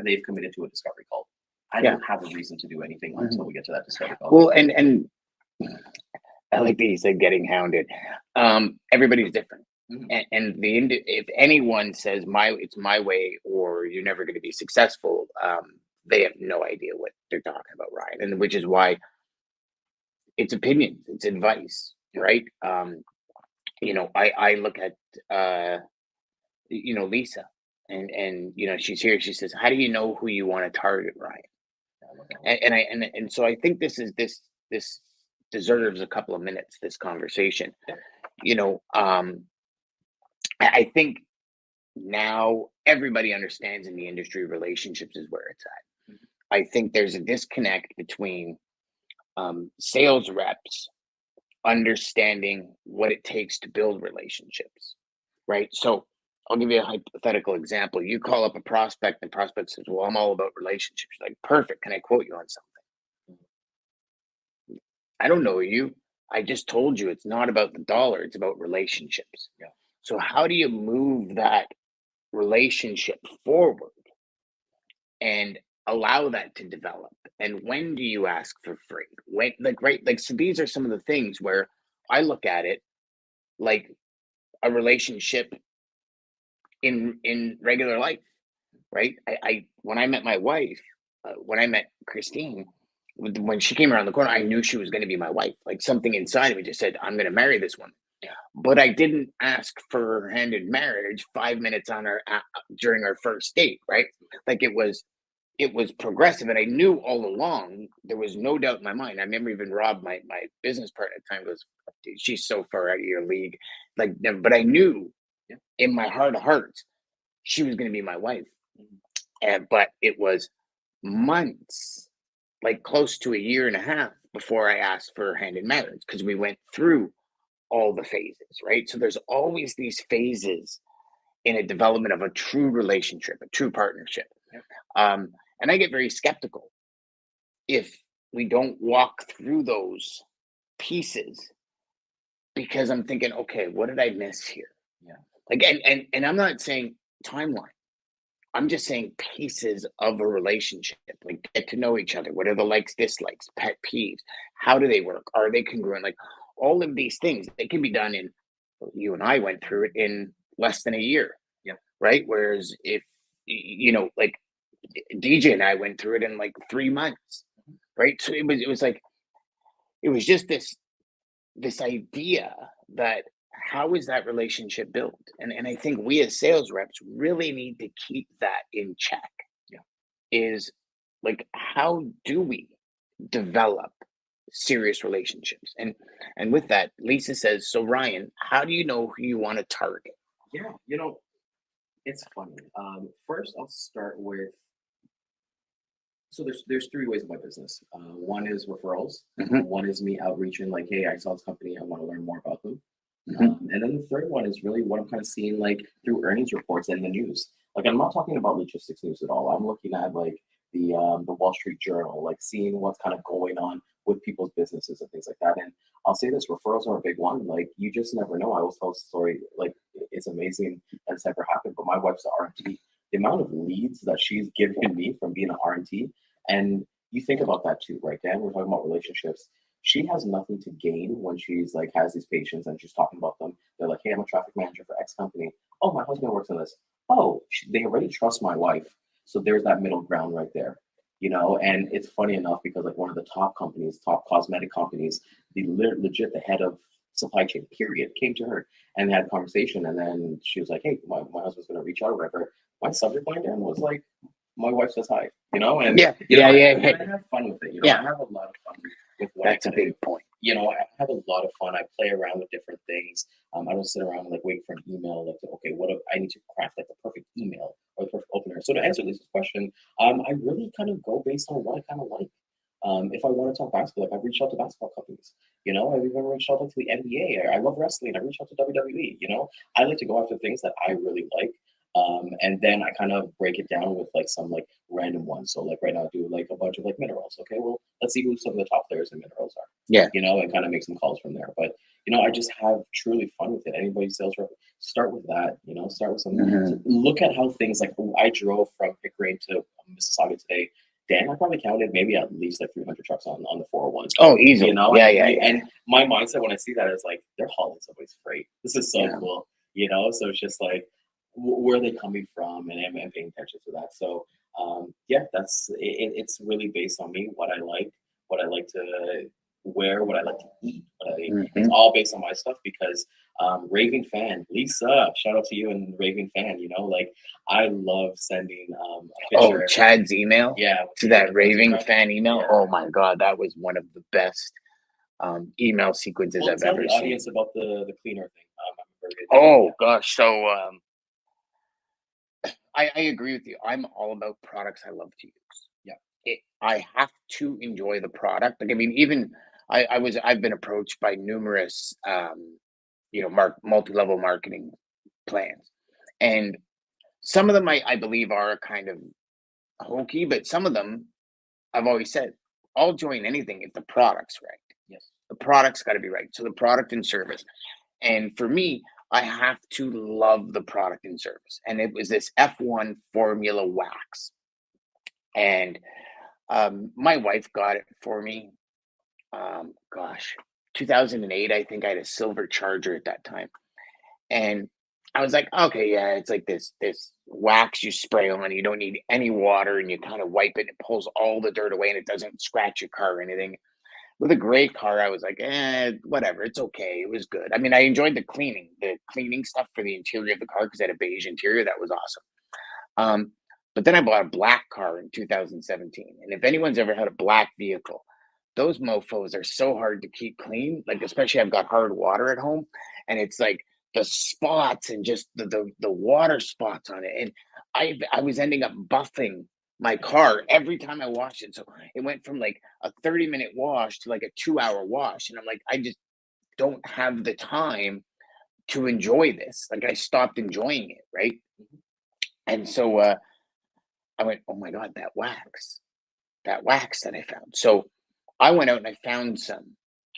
they've committed to a discovery call. I don't have a reason to do anything until we get to that discovery call. Well, and I like that you said getting hounded. Everybody's different. And if anyone says it's my way or you're never going to be successful, they have no idea what they're talking about, Ryan. And which is why it's opinions, it's advice, right? You know, I look at you know, Lisa, and you know, she's here. She says, "How do you know who you want to target, Ryan?" And so I think this deserves a couple of minutes. This conversation, you know, I think now everybody understands in the industry relationships is where it's at. I think there's a disconnect between sales reps understanding what it takes to build relationships, right? So I'll give you a hypothetical example. You call up a prospect and prospect says, well, I'm all about relationships. Like, perfect. Can I quote you on something? I don't know you. I just told you it's not about the dollar. It's about relationships. So how do you move that relationship forward and allow that to develop? And when do you ask for free? When, like, right? Like, so these are some of the things where I look at it like a relationship in regular life, right? I when I met my wife, when I met Christine, when she came around the corner, I knew she was going to be my wife. Like, something inside of me just said, I'm going to marry this woman. But I didn't ask for her hand in marriage 5 minutes on her during our first date, right? Like, it was progressive, and I knew all along. There was no doubt in my mind. I remember even Rob, my business partner at the time, goes, "She's so far out of your league." Like, but I knew in my heart of hearts she was going to be my wife. But it was months, like close to a year and a half, before I asked for her hand in marriage, because we went through all the phases, right? So there's always these phases in a development of a true relationship, a true partnership. And I get very skeptical if we don't walk through those pieces, because I'm thinking, okay, what did I miss here? Like, and I'm not saying timeline. I'm just saying pieces of a relationship, like get to know each other. What are the likes, dislikes, pet peeves? How do they work? Are they congruent? Like, all of these things, they can be done in, you and I went through it in less than a year. Right. Whereas if, you know, like DJ and I went through it in like 3 months. Right. So it was just this idea that, how is that relationship built? And I think we as sales reps really need to keep that in check. Is like, how do we develop serious relationships. And with that, Lisa says, so Ryan, how do you know who you want to target? Yeah, it's funny. First, I'll start with, so there's three ways of my business. One is referrals. One is me outreaching, like, hey, I saw this company, I want to learn more about them. And then the third one is really what I'm kind of seeing like through earnings reports and the news. Like, I'm not talking about logistics news at all. I'm looking at like the Wall Street Journal, like seeing what's kind of going on with people's businesses and things like that. And I'll say this, referrals are a big one. Like, you just never know. I always tell the story, like, it's amazing that it's never happened, but my wife's an RMT. The amount of leads that she's given me from being an RMT, and you think about that too, right, Dan? We're talking about relationships. She has nothing to gain when she's like has these patients and she's talking about them. They're like, hey, I'm a traffic manager for X company. Oh, my husband works on this. Oh, they already trust my wife. So there's that middle ground right there, and it's funny enough because like one of the top companies, top cosmetic companies, legit the head of supply chain period came to her and had a conversation. And then she was like, hey, my husband's going to reach out or whatever. My subject line then was like, my wife says hi, and I have fun with it. I have a lot of fun with what That's a big point. I have a lot of fun. I play around with different things. I don't sit around and like wait for an email. Like, okay, what if I need to craft like the perfect email or the perfect opener? So to answer this question, I really kind of go based on what I kind of like. If I want to talk basketball, like I've reached out to basketball companies. I've even reached out to the NBA. I love wrestling. I reached out to WWE. I like to go after things that I really like. And then I kind of break it down with like some like random ones. So like right now I do like a bunch of like minerals. Okay, well, let's see who some of the top players in minerals are. Yeah. And kind of make some calls from there. But I just have truly fun with it. Anybody sales rep, start with that. Start with something. So look at how things like I drove from Pickering to Mississauga today. Dan, I probably counted maybe at least like 300 trucks on the 401. Oh, easily. Yeah. And my mindset when I see that is like, they're hauling somebody's freight. This is so cool. So it's just like, where are they coming from, and paying attention to that. So that's it. It's really based on me, what I like to wear, what I like to eat. It's all based on my stuff because raving fan Lisa, shout out to you and raving fan. Like I love sending a picture. Chad's email to that raving fan email. Yeah. Oh my god, that was one of the best email sequences I've ever seen. Audience about the cleaner thing. Gosh, so I agree with you. I'm all about products I love to use. Yeah. I have to enjoy the product. Like, I mean, even I've been approached by numerous, multi-level marketing plans, and some of them I believe are kind of hokey, but some of them I've always said I'll join anything if the product's right. Yes. The product's got to be right. So the product and service, and for me, I have to love the product and service. And it was this F1 formula wax. And my wife got it for me. 2008, I think I had a silver Charger at that time. And I was like, okay, yeah, it's like this wax you spray on. You don't need any water, and you kind of wipe it. It pulls all the dirt away, and it doesn't scratch your car or anything. With a gray car, I was like, whatever, it's okay. It was good. I mean, I enjoyed the cleaning stuff for the interior of the car because it had a beige interior. That was awesome. But then I bought a black car in 2017. And if anyone's ever had a black vehicle, those mofos are so hard to keep clean. Like, especially I've got hard water at home, and it's like the spots and just the water spots on it. And I was ending up buffing my car every time I washed it. So it went from like a 30-minute wash to like a 2-hour wash. And I'm like, I just don't have the time to enjoy this. Like, I stopped enjoying it, right? And so I went, oh my God, that wax that I found. So I went out and I found some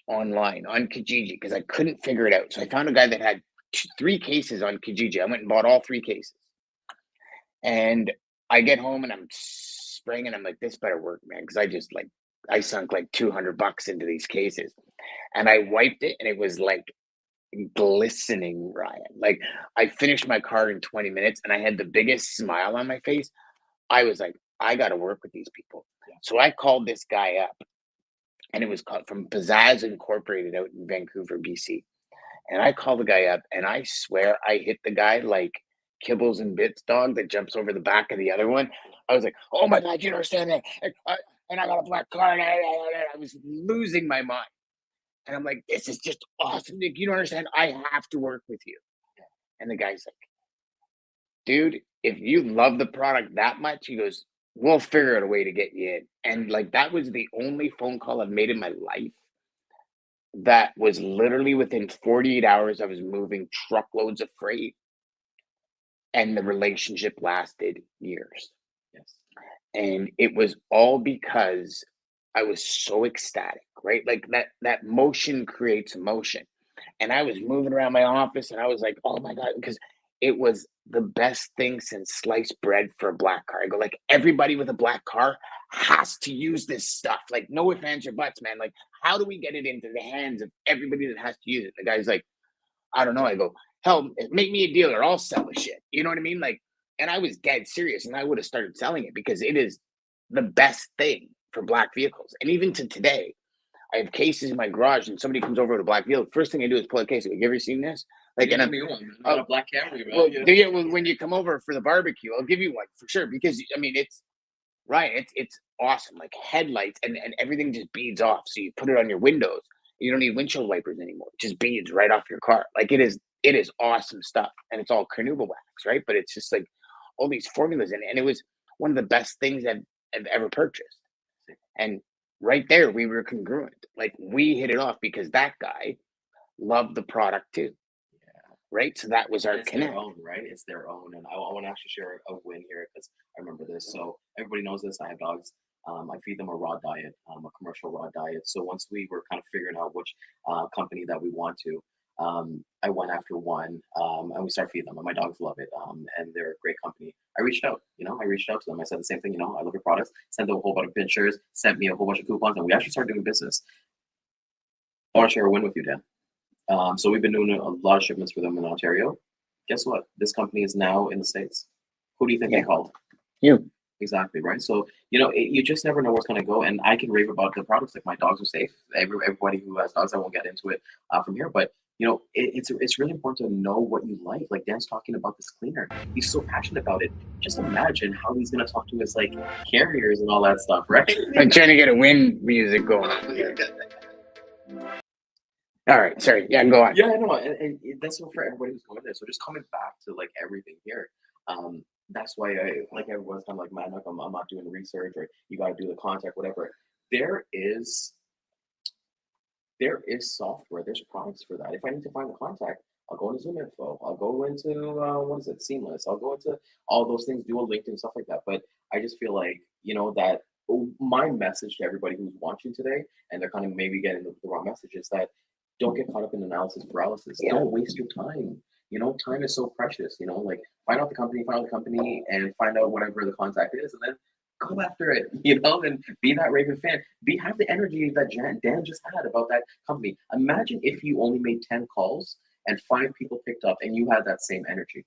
online on Kijiji because I couldn't figure it out. So I found a guy that had 3 cases on Kijiji. I went and bought all 3 cases. And I get home and I'm spraying and I'm like, this better work, man. Because I sunk like $200 into these cases. And I wiped it and it was like glistening, Ryan. Like, I finished my car in 20 minutes and I had the biggest smile on my face. I was like, I got to work with these people. So I called this guy up, and it was called from Pizzazz Incorporated out in Vancouver, BC. And I called the guy up, and I swear I hit the guy like Kibbles and Bits dog that jumps over the back of the other one. I was like, oh my God, you don't understand that. and I got a black car, and I was losing my mind. And I'm like, this is just awesome. Like, you don't understand. I have to work with you. And the guy's like, dude, if you love the product that much, he goes, we'll figure out a way to get you in. And like, that was the only phone call I've made in my life that was literally within 48 hours. I was moving truckloads of freight, and the relationship lasted years. Yes. And it was all because I was so ecstatic, right? Like that motion creates emotion. And I was moving around my office and I was like, oh my God, because it was the best thing since sliced bread for a black car. I go, like, everybody with a black car has to use this stuff. Like, no ifs, ands, or buts, man. Like, how do we get it into the hands of everybody that has to use it? The guy's like, I don't know. I go, hell, make me a dealer. I'll sell the shit. You know what I mean? Like, and I was dead serious, and I would have started selling it because it is the best thing for black vehicles. And even to today, I have cases in my garage, and somebody comes over with a black vehicle. First thing I do is pull a case. Have you ever seen this? Like, and I'm a black Camry. well, when you come over for the barbecue, I'll give you one for sure because I mean it's right. It's awesome. Like headlights and everything just beads off. So you put it on your windows. You don't need windshield wipers anymore. It just beads right off your car. Like it is awesome stuff, and it's all carnauba wax, right? But it's just like all these formulas in it, and it was one of the best things I've ever purchased. And right there, we were congruent. Like we hit it off because that guy loved the product too, right? So that was our It's connect. their own, right? It's their own. And I want to actually share a win here because I remember this. So everybody knows this. I have dogs. I feed them a raw diet, a commercial raw diet. So once we were kind of figuring out which company that we want to, I went after one, and we started feeding them. And my dogs love it, and they're a great company. I reached out, I reached out to them. I said the same thing, I love your products. Sent them a whole bunch of pictures, sent me a whole bunch of coupons, and we actually started doing business. I want to share a win with you, Dan. So we've been doing a lot of shipments for them in Ontario. Guess what? This company is now in the States. Who do you think they called? You. Exactly, right? So, you just never know where it's going to go. And I can rave about the products. Like my dogs are safe. Everybody who has dogs, I won't get into it from here. But, it's really important to know what you like. Like Dan's talking about this cleaner. He's so passionate about it. Just imagine how he's going to talk to his like carriers and all that stuff, right? I'm trying to get a wind music going on here. All right, sorry. Yeah, go on. Yeah, I know, and that's what for everybody who's going there. So just coming back to like everything here, that's why everyone's kind of like, man, look, I'm not doing research, or you got to do the contact, whatever. There is software, there's products for that. If I need to find the contact, I'll go into Zoom Info, I'll go into what is it, Seamless, I'll go into all those things, do a LinkedIn, stuff like that. But I just feel like that my message to everybody who's watching today, and they're kind of maybe getting the wrong message, is that don't get caught up in analysis paralysis. Yeah. Don't waste your time. Time is so precious. Like find out the company, and find out whatever the contact is, and then go after it. And be that Raven fan. Have the energy that Dan just had about that company. Imagine if you only made 10 calls and 5 people picked up, and you had that same energy.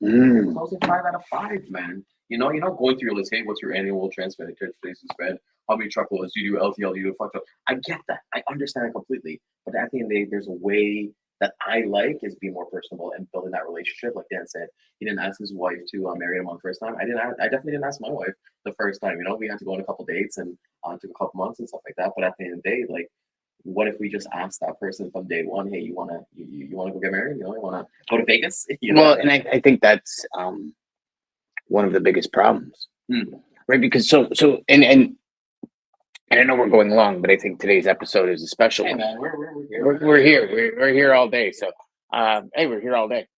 You're closing 5 out of 5, man. You're not going through your list. Hey, what's your annual transportation spend? How many truckloads do you do? LTL? Do you do fuck up? I get that. I understand it completely. But at the end of the day, there's a way that I like is being more personable and building that relationship. Like Dan said, he didn't ask his wife to marry him on the first time. I definitely didn't ask my wife the first time. We had to go on a couple dates and took a couple months and stuff like that. But at the end of the day, like, what if we just ask that person from day one, hey, you wanna go get married? You wanna go to Vegas? Well, and I think that's one of the biggest problems, right? Because so and I know we're going long, but I think today's episode is a special one. Man, we're here. We're here. We're here all day. So, hey, we're here all day.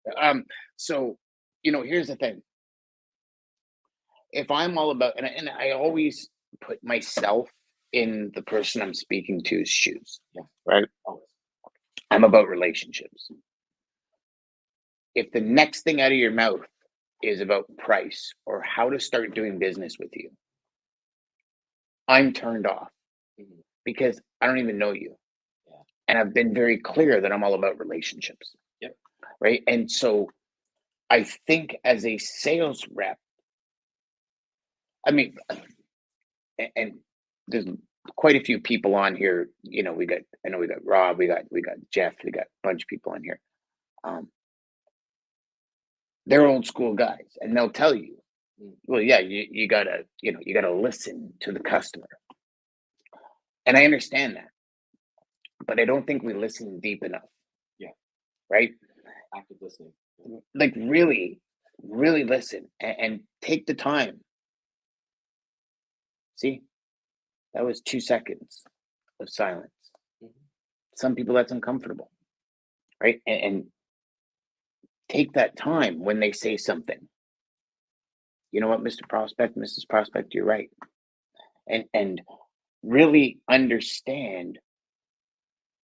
So, here's the thing. If I'm all about, and I always put myself in the person I'm speaking to's shoes, right? I'm about relationships. If the next thing out of your mouth is about price or how to start doing business with you, I'm turned off because I don't even know you. And I've been very clear that I'm all about relationships. Right. And so I think as a sales rep, I mean, and there's quite a few people on here. We got Rob, we got Jeff, we got a bunch of people on here. They're old school guys, and they'll tell you, well, yeah, you gotta listen to the customer. And I understand that, but I don't think we listen deep enough. Yeah. Right? Active listening. Like really, really listen and take the time. See, that was 2 seconds of silence. Mhm. Some people that's uncomfortable, right? And take that time when they say something. You know what, Mr. Prospect, Mrs. Prospect, you're right. And really understand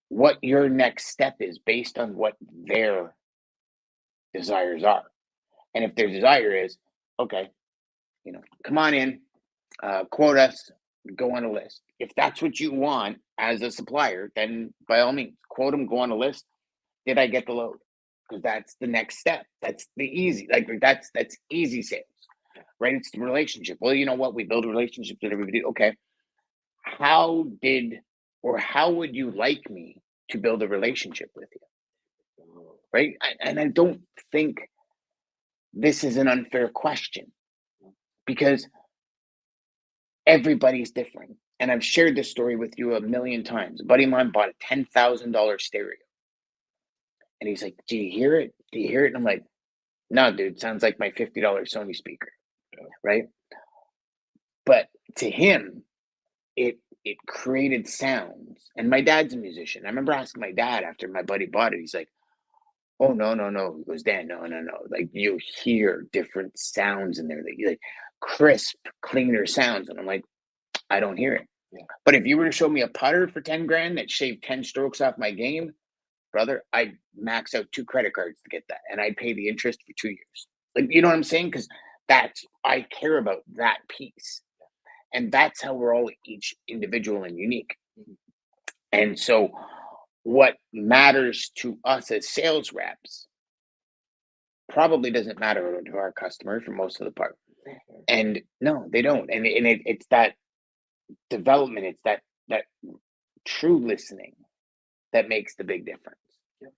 what your next step is based on what their desires are. And if their desire is, okay, come on in, quote us, go on a list. If that's what you want as a supplier, then by all means, quote them, go on a list. Did I get the load? Because that's the next step. That's the easy, like that's easy sales, right? It's the relationship. Well, you know what? We build relationships with everybody. Okay. How would you like me to build a relationship with you? Right? And I don't think this is an unfair question because everybody's different. And I've shared this story with you a million times. A buddy of mine bought a $10,000 stereo. And he's like, do you hear it? Do you hear it? And I'm like, no, dude, sounds like my $50 Sony speaker. Right? But to him, it created sounds. And my dad's a musician. I remember asking my dad after my buddy bought it, he's like, oh, no. He goes, Dan, no. Like you hear different sounds in there that you like crisp, cleaner sounds. And I'm like, I don't hear it. Yeah. But if you were to show me a putter for 10 grand that shaved 10 strokes off my game, brother, I'd max out 2 credit cards to get that. And I'd pay the interest for 2 years. Like, you know what I'm saying? Because I care about that piece. And that's how we're all each individual and unique. Mhm. And so what matters to us as sales reps probably doesn't matter to our customer for most of the part. And no, they don't. And it's that development, it's that true listening that makes the big difference. Yeah.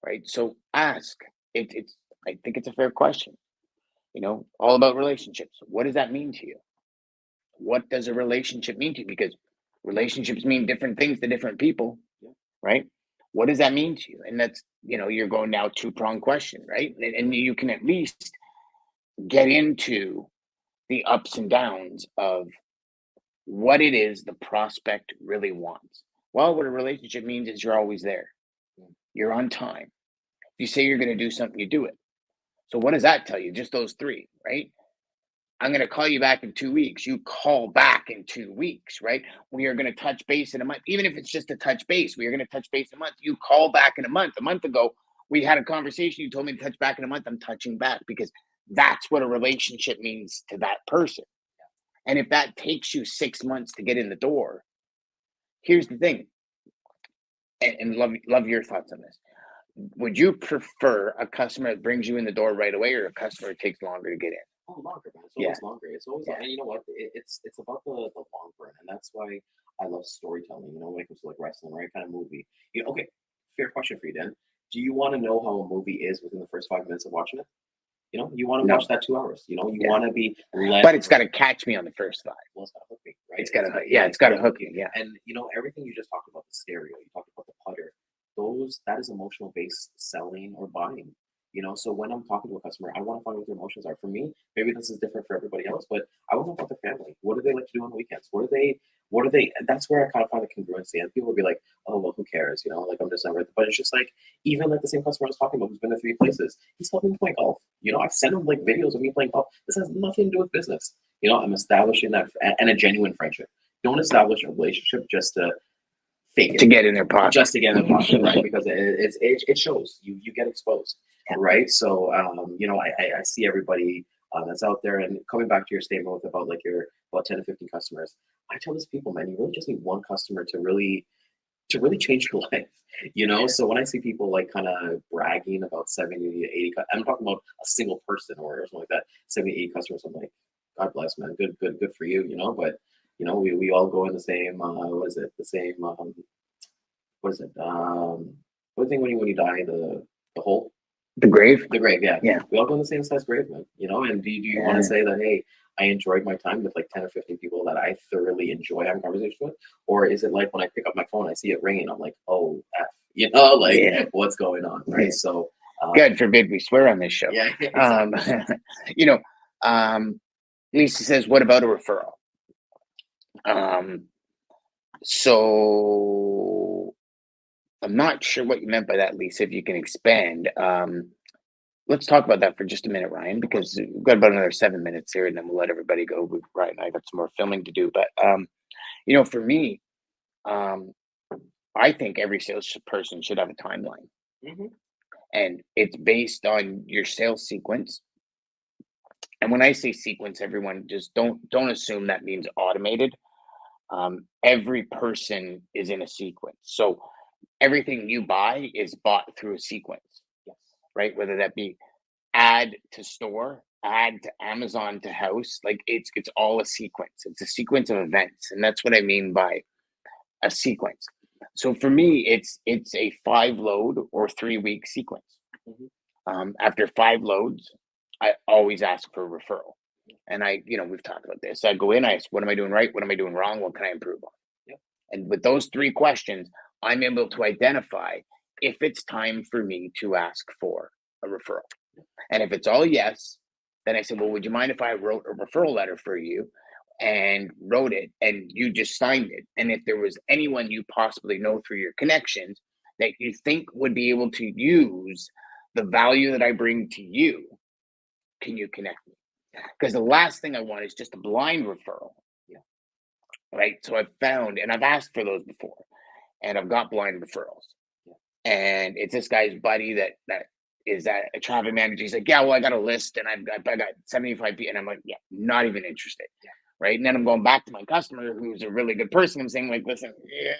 Right? So ask. It's I think it's a fair question. All about relationships. What does that mean to you? What does a relationship mean to you? Because relationships mean different things to different people, right? What does that mean to you? And that's, you're going now 2-pronged question, right? And you can at least get into the ups and downs of what it is the prospect really wants. Well, what a relationship means is you're always there. You're on time. If you say you're going to do something, you do it. So what does that tell you? Just those 3, right? I'm going to call you back in 2 weeks. You call back in 2 weeks, right? We are going to touch base in a month. Even if it's just a touch base, we are going to touch base in a month. You call back in a month. A month ago, we had a conversation. You told me to touch back in a month. I'm touching back because that's what a relationship means to that person. And if that takes you 6 months to get in the door, here's the thing. And love your thoughts on this. Would you prefer a customer that brings you in the door right away or a customer that takes longer to get in? Oh, longer, man. It's always longer. It's always, and you know what? It's about the long run, and that's why I love storytelling. When it comes to like wrestling, right? Kind of movie. Okay. Fair question for you, Dan. Do you want to know how a movie is within the first 5 minutes of watching it? You want to watch that 2 hours. You want to be led. But it's got to catch me on the first 5. Well, it's got to hook me, right? It's got to hook you. Yeah. And everything you just talked about, the stereo, you talked about the putter. That is emotional based selling or buying. So when I'm talking to a customer, I want to find what their emotions are. For me, maybe this is different for everybody else, but I want to know about their family. What do they like to do on the weekends? What are they? That's where I kind of find the congruency. And people will be like, oh, well, who cares? Like I'm just never, but it's just like, even like the same customer I was talking about who's been to 3 places, he's helping me play golf. I've sent him like videos of me playing golf. This has nothing to do with business. I'm establishing that and a genuine friendship. Don't establish a relationship just to fake it. To get in their pocket. Just to get in their pocket, right? Because it shows. You get exposed. Right. So, I see everybody that's out there, and coming back to your statement about like your about 10 to 15 customers, I tell these people, man, you really just need one customer to really change your life, So when I see people like kind of bragging about 70 to 80, I'm talking about a single person or something like that, 70, 80 customers, I'm like, God bless, man, good for you, but we all go in the same, what is it? The same, what is it? What thing when you die, the hole? The grave. The grave, yeah. Yeah. We all go in the same size grave, man. And do you want to say that, hey, I enjoyed my time with like 10 or 15 people that I thoroughly enjoy having conversations with? Or is it like when I pick up my phone, I see it ringing, I'm like, oh, F, what's going on, right? Yeah. So, God forbid we swear on this show. Yeah, exactly. Lisa says, what about a referral? So I'm not sure what you meant by that, Lisa, if you can expand. Let's talk about that for just a minute, Ryan, because we've got about another 7 minutes here, and then we'll let everybody go. Ryan and I got some more filming to do. But, for me, I think every salesperson should have a timeline. Mhm. And it's based on your sales sequence. And when I say sequence, everyone just don't assume that means automated. Every person is in a sequence. So everything you buy is bought through a sequence, Yes. right? Whether that be add to store, add to Amazon to house, like it's all a sequence. It's a sequence of events, and that's what I mean by a sequence. So for me, it's a 5 load or 3 week sequence. Mhm. After 5 loads, I always ask for a referral. And we've talked about this. I go in, I ask, what am I doing right? What am I doing wrong? What can I improve on? Yep. And with those 3 questions, I'm able to identify if it's time for me to ask for a referral. And if it's all yes, then I said, well, would you mind if I wrote a referral letter for you and wrote it and you just signed it? And if there was anyone you possibly know through your connections that you think would be able to use the value that I bring to you, can you connect me? Because the last thing I want is just a blind referral. Yeah. Right. So I've found, and I've asked for those before, and I've got blind referrals. Yeah. And it's this guy's buddy that is that a traffic manager. He's like, yeah, well, I got a list and I got 75 people. And I'm like, yeah, not even interested. Yeah. Right. And then I'm going back to my customer who's a really good person. I'm saying, like, listen, yeah,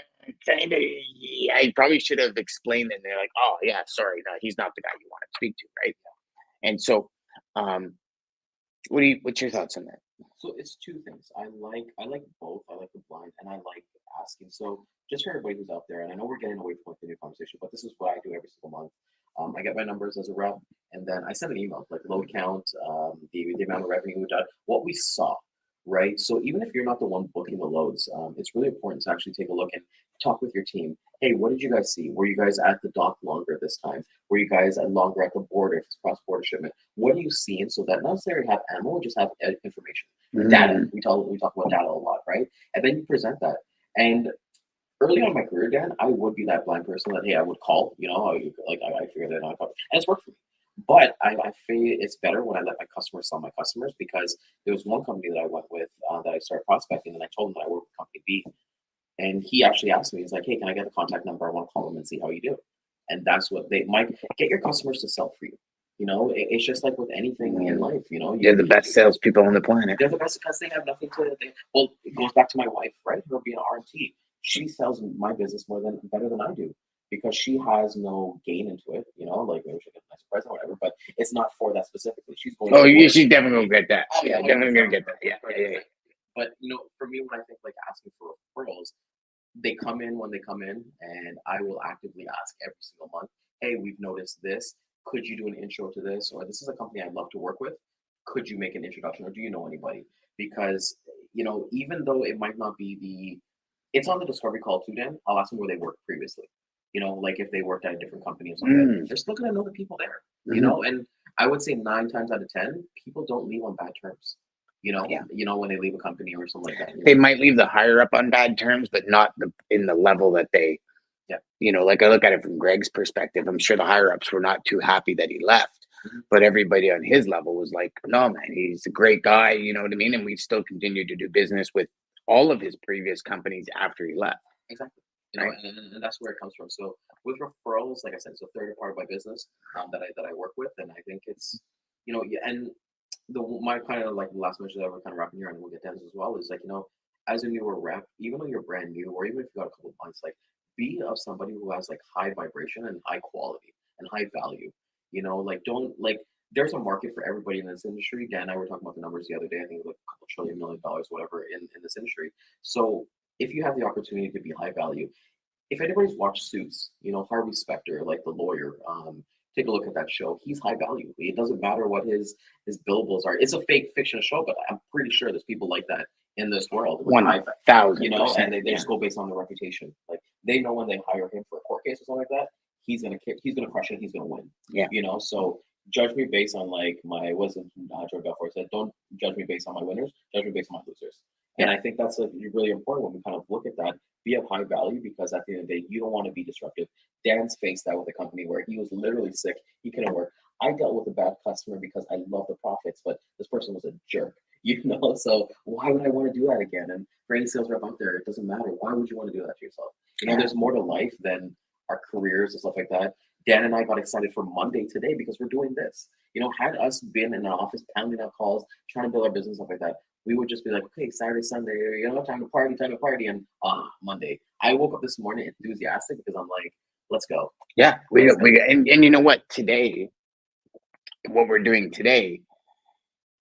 kind of, yeah, I probably should have explained it. And they're like, oh, yeah, sorry. No, he's not the guy you want to speak to. Right. And so, what's your thoughts on that? So it's two things. I like both. I like the blind and I like asking. So just for everybody who's out there, and I know we're getting away from the new conversation, but this is what I do every single month. I get my numbers as a rep, and then I send an email like load count, the amount of revenue we done, what we saw, right? So even if you're not the one booking the loads, it's really important to actually take a look and talk with your team. Hey, what did you guys see? Were you guys at the dock longer this time? Were you guys longer at the border if it's cross-border shipment? What are you seeing so that not necessarily have ammo, just have information, data. We talk about data a lot, right? And then you present that. And early on in my career, Dan, I would be that blind person that, hey, I would call, I figured it out, and it's worked for me. But I feel it's better when I let my customers sell my customers, because there was one company that I went with that I started prospecting, and I told them that I work with company B. And he actually asked me, he's like, hey, can I get the contact number? I want to call them and see how you do. And that's what they might get your customers to sell for you. It's just like with anything in life, They're the best salespeople on the planet. They're the best because they have nothing to. Well, it goes back to my wife, right? Her being an RMT, she sells my business better than I do because she has no gain into it. Like maybe she'll get a nice present or whatever, but it's not for that specifically. She's going. Oh, yeah, she's definitely gonna get that. Oh, yeah, definitely gonna get that. Yeah. But for me, when I think like asking for referrals, they come in when they come in, and I will actively ask every single month, hey, we've noticed this. Could you do an intro to this? Or this is a company I'd love to work with. Could you make an introduction, or do you know anybody? Because, even though it might not be it's on the discovery call too, Dan. I'll ask them where they worked previously. Like if they worked at a different company or something, they're still going to know the people there, and I would say 9 times out of 10, people don't leave on bad terms. When they leave a company or something like that. They might leave the higher up on bad terms, but not in the level that they, like I look at it from Greg's perspective. I'm sure the higher ups were not too happy that he left, but everybody on his level was like, no, man, he's a great guy. You know what I mean? And we still continued to do business with all of his previous companies after he left. Exactly. And that's where it comes from. So with referrals, like I said, it's a third part of my business that I work with, and I think it's, and my kind of like the last mention that we're kind of wrapping here, and we'll get to as well, is like, as a newer rep, even though you're brand new, or even if you got a couple of months, like be of somebody who has like high vibration and high quality and high value. Don't like there's a market for everybody in this industry. Dan and I were talking about the numbers the other day. I think it was like a couple $1 trillion, whatever, in this industry. So if you have the opportunity to be high value, if anybody's watched Suits, Harvey Specter, like the lawyer, take a look at that show. He's high value. It doesn't matter what his billables are. It's a fake fiction show, but I'm pretty sure there's people like that in this world. 1,000%. You know, and they just go based on their reputation. Like they know when they hire him for a court case or something like that, he's gonna crush it. He's gonna win. Yeah. You know, so judge me based on like wasn't Joe Belfort said, don't judge me based on my winners, judge me based on my losers. And I think that's really important when we kind of look at that. Be of high value, because at the end of the day, you don't want to be disruptive. Dan's faced that with a company where he was literally sick. He couldn't work. I dealt with a bad customer because I love the profits, but this person was a jerk. You know, so why would I want to do that again? And for any sales rep out there, it doesn't matter. Why would you want to do that to yourself? You know, there's more to life than our careers and stuff like that. Dan and I got excited for Monday today because we're doing this. You know, had us been in an office pounding out calls, trying to build our business, stuff like that, we would just be like, okay, Saturday, Sunday, you know, time to party, and Monday. I woke up this morning enthusiastic because I'm like, let's go. Yeah, we and you know what? Today, what we're doing today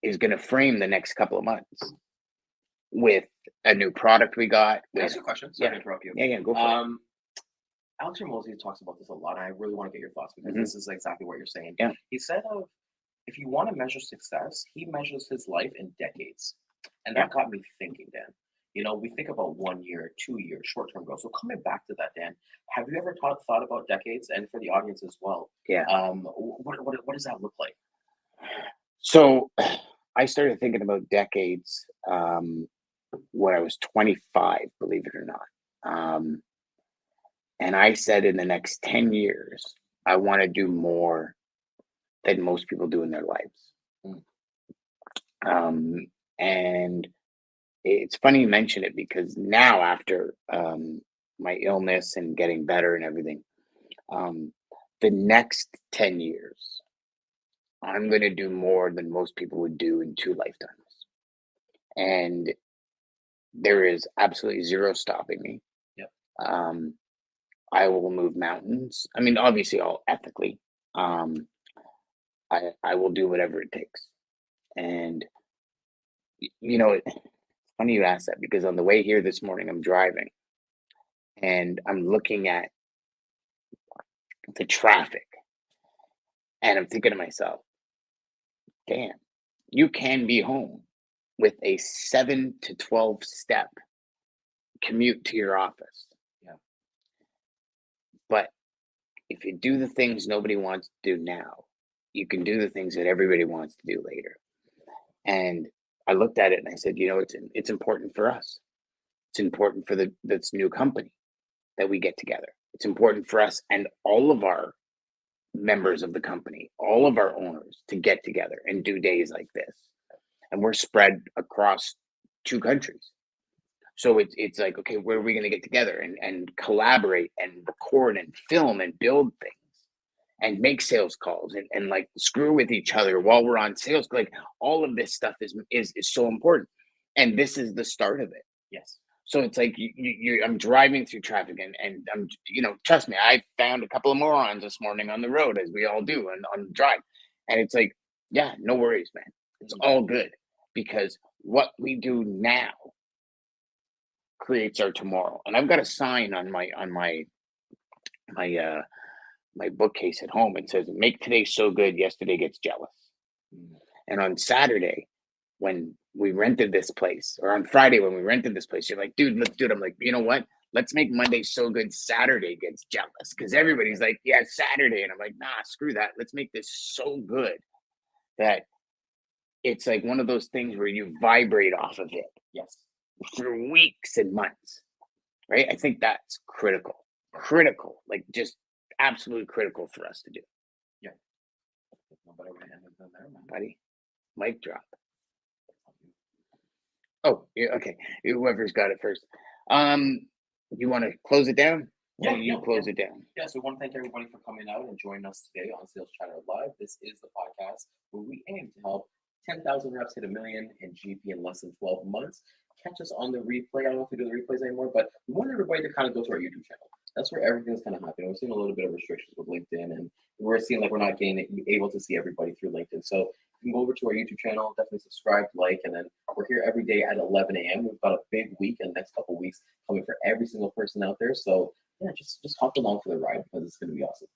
is going to frame the next couple of months with a new product we got. Can I ask you a question? Sorry to interrupt you. Yeah, go for it. Alex Ramosi talks about this a lot, and I really want to get your thoughts because this is exactly what you're saying. Yeah. He said if you want to measure success, he measures his life in decades. And that got me thinking, Dan. You know, we think about 1 year, 2 years, short-term goals. So coming back to that, Dan, have you ever thought about decades? And for the audience as well. Yeah. What does that look like? So I started thinking about decades when I was 25, believe it or not. And I said in the next 10 years, I want to do more than most people do in their lives. And it's funny you mention it because now after my illness and getting better and everything, the next 10 years, I'm going to do more than most people would do in 2 lifetimes. And there is absolutely zero stopping me. Yep. I will move mountains. I mean, obviously, all ethically. I will do whatever it takes. And, you know, it's funny you ask that because on the way here this morning, I'm driving and I'm looking at the traffic and I'm thinking to myself, damn, you can be home with a 7 to 12 step commute to your office. Yeah. But if you do the things nobody wants to do now, you can do the things that everybody wants to do later. And I looked at it and I said, you know, it's important for us. It's important for this new company that we get together. It's important for us and all of our members of the company, all of our owners to get together and do days like this. And we're spread across 2 countries. So it's like, okay, where are we going to get together and collaborate and record and film and build things and make sales calls and like screw with each other while we're on sales. Like all of this stuff is so important. And this is the start of it. Yes. So it's like I'm driving through traffic and I'm, you know, trust me, I found a couple of morons this morning on the road as we all do and on the drive. And it's like, yeah, no worries, man. It's all good because what we do now creates our tomorrow. And I've got a sign on my bookcase at home. It says, "Make today so good, yesterday gets jealous." And on Saturday, when we rented this place, or on Friday when we rented this place, you're like, dude, let's do it. I'm like, you know what? Let's make Monday so good, Saturday gets jealous. Because everybody's like, yeah, Saturday. And I'm like, nah, screw that. Let's make this so good that it's like one of those things where you vibrate off of it. Yes. For weeks and months. Right? I think that's critical, like just absolutely critical for us to do. Yeah. Nobody would have done there, man. Buddy, mic drop. Oh, yeah, okay. Whoever's got it first. You want to close it down? Yeah, you close it down. Yeah, so I want to thank everybody for coming out and joining us today on Sales Chatter Live. This is the podcast where we aim to help 10,000 reps hit $1 million in GP in less than 12 months. Catch us on the replay. I don't know if we do the replays anymore, but we want everybody to kind of go to our YouTube channel. That's where everything's kind of happening. We're seeing a little bit of restrictions with LinkedIn, and we're seeing like we're not able to see everybody through LinkedIn. So you can go over to our YouTube channel, definitely subscribe, like, and then we're here every day at 11 a.m. We've got a big week in the next couple of weeks coming for every single person out there. So yeah, just hop along for the ride because it's going to be awesome.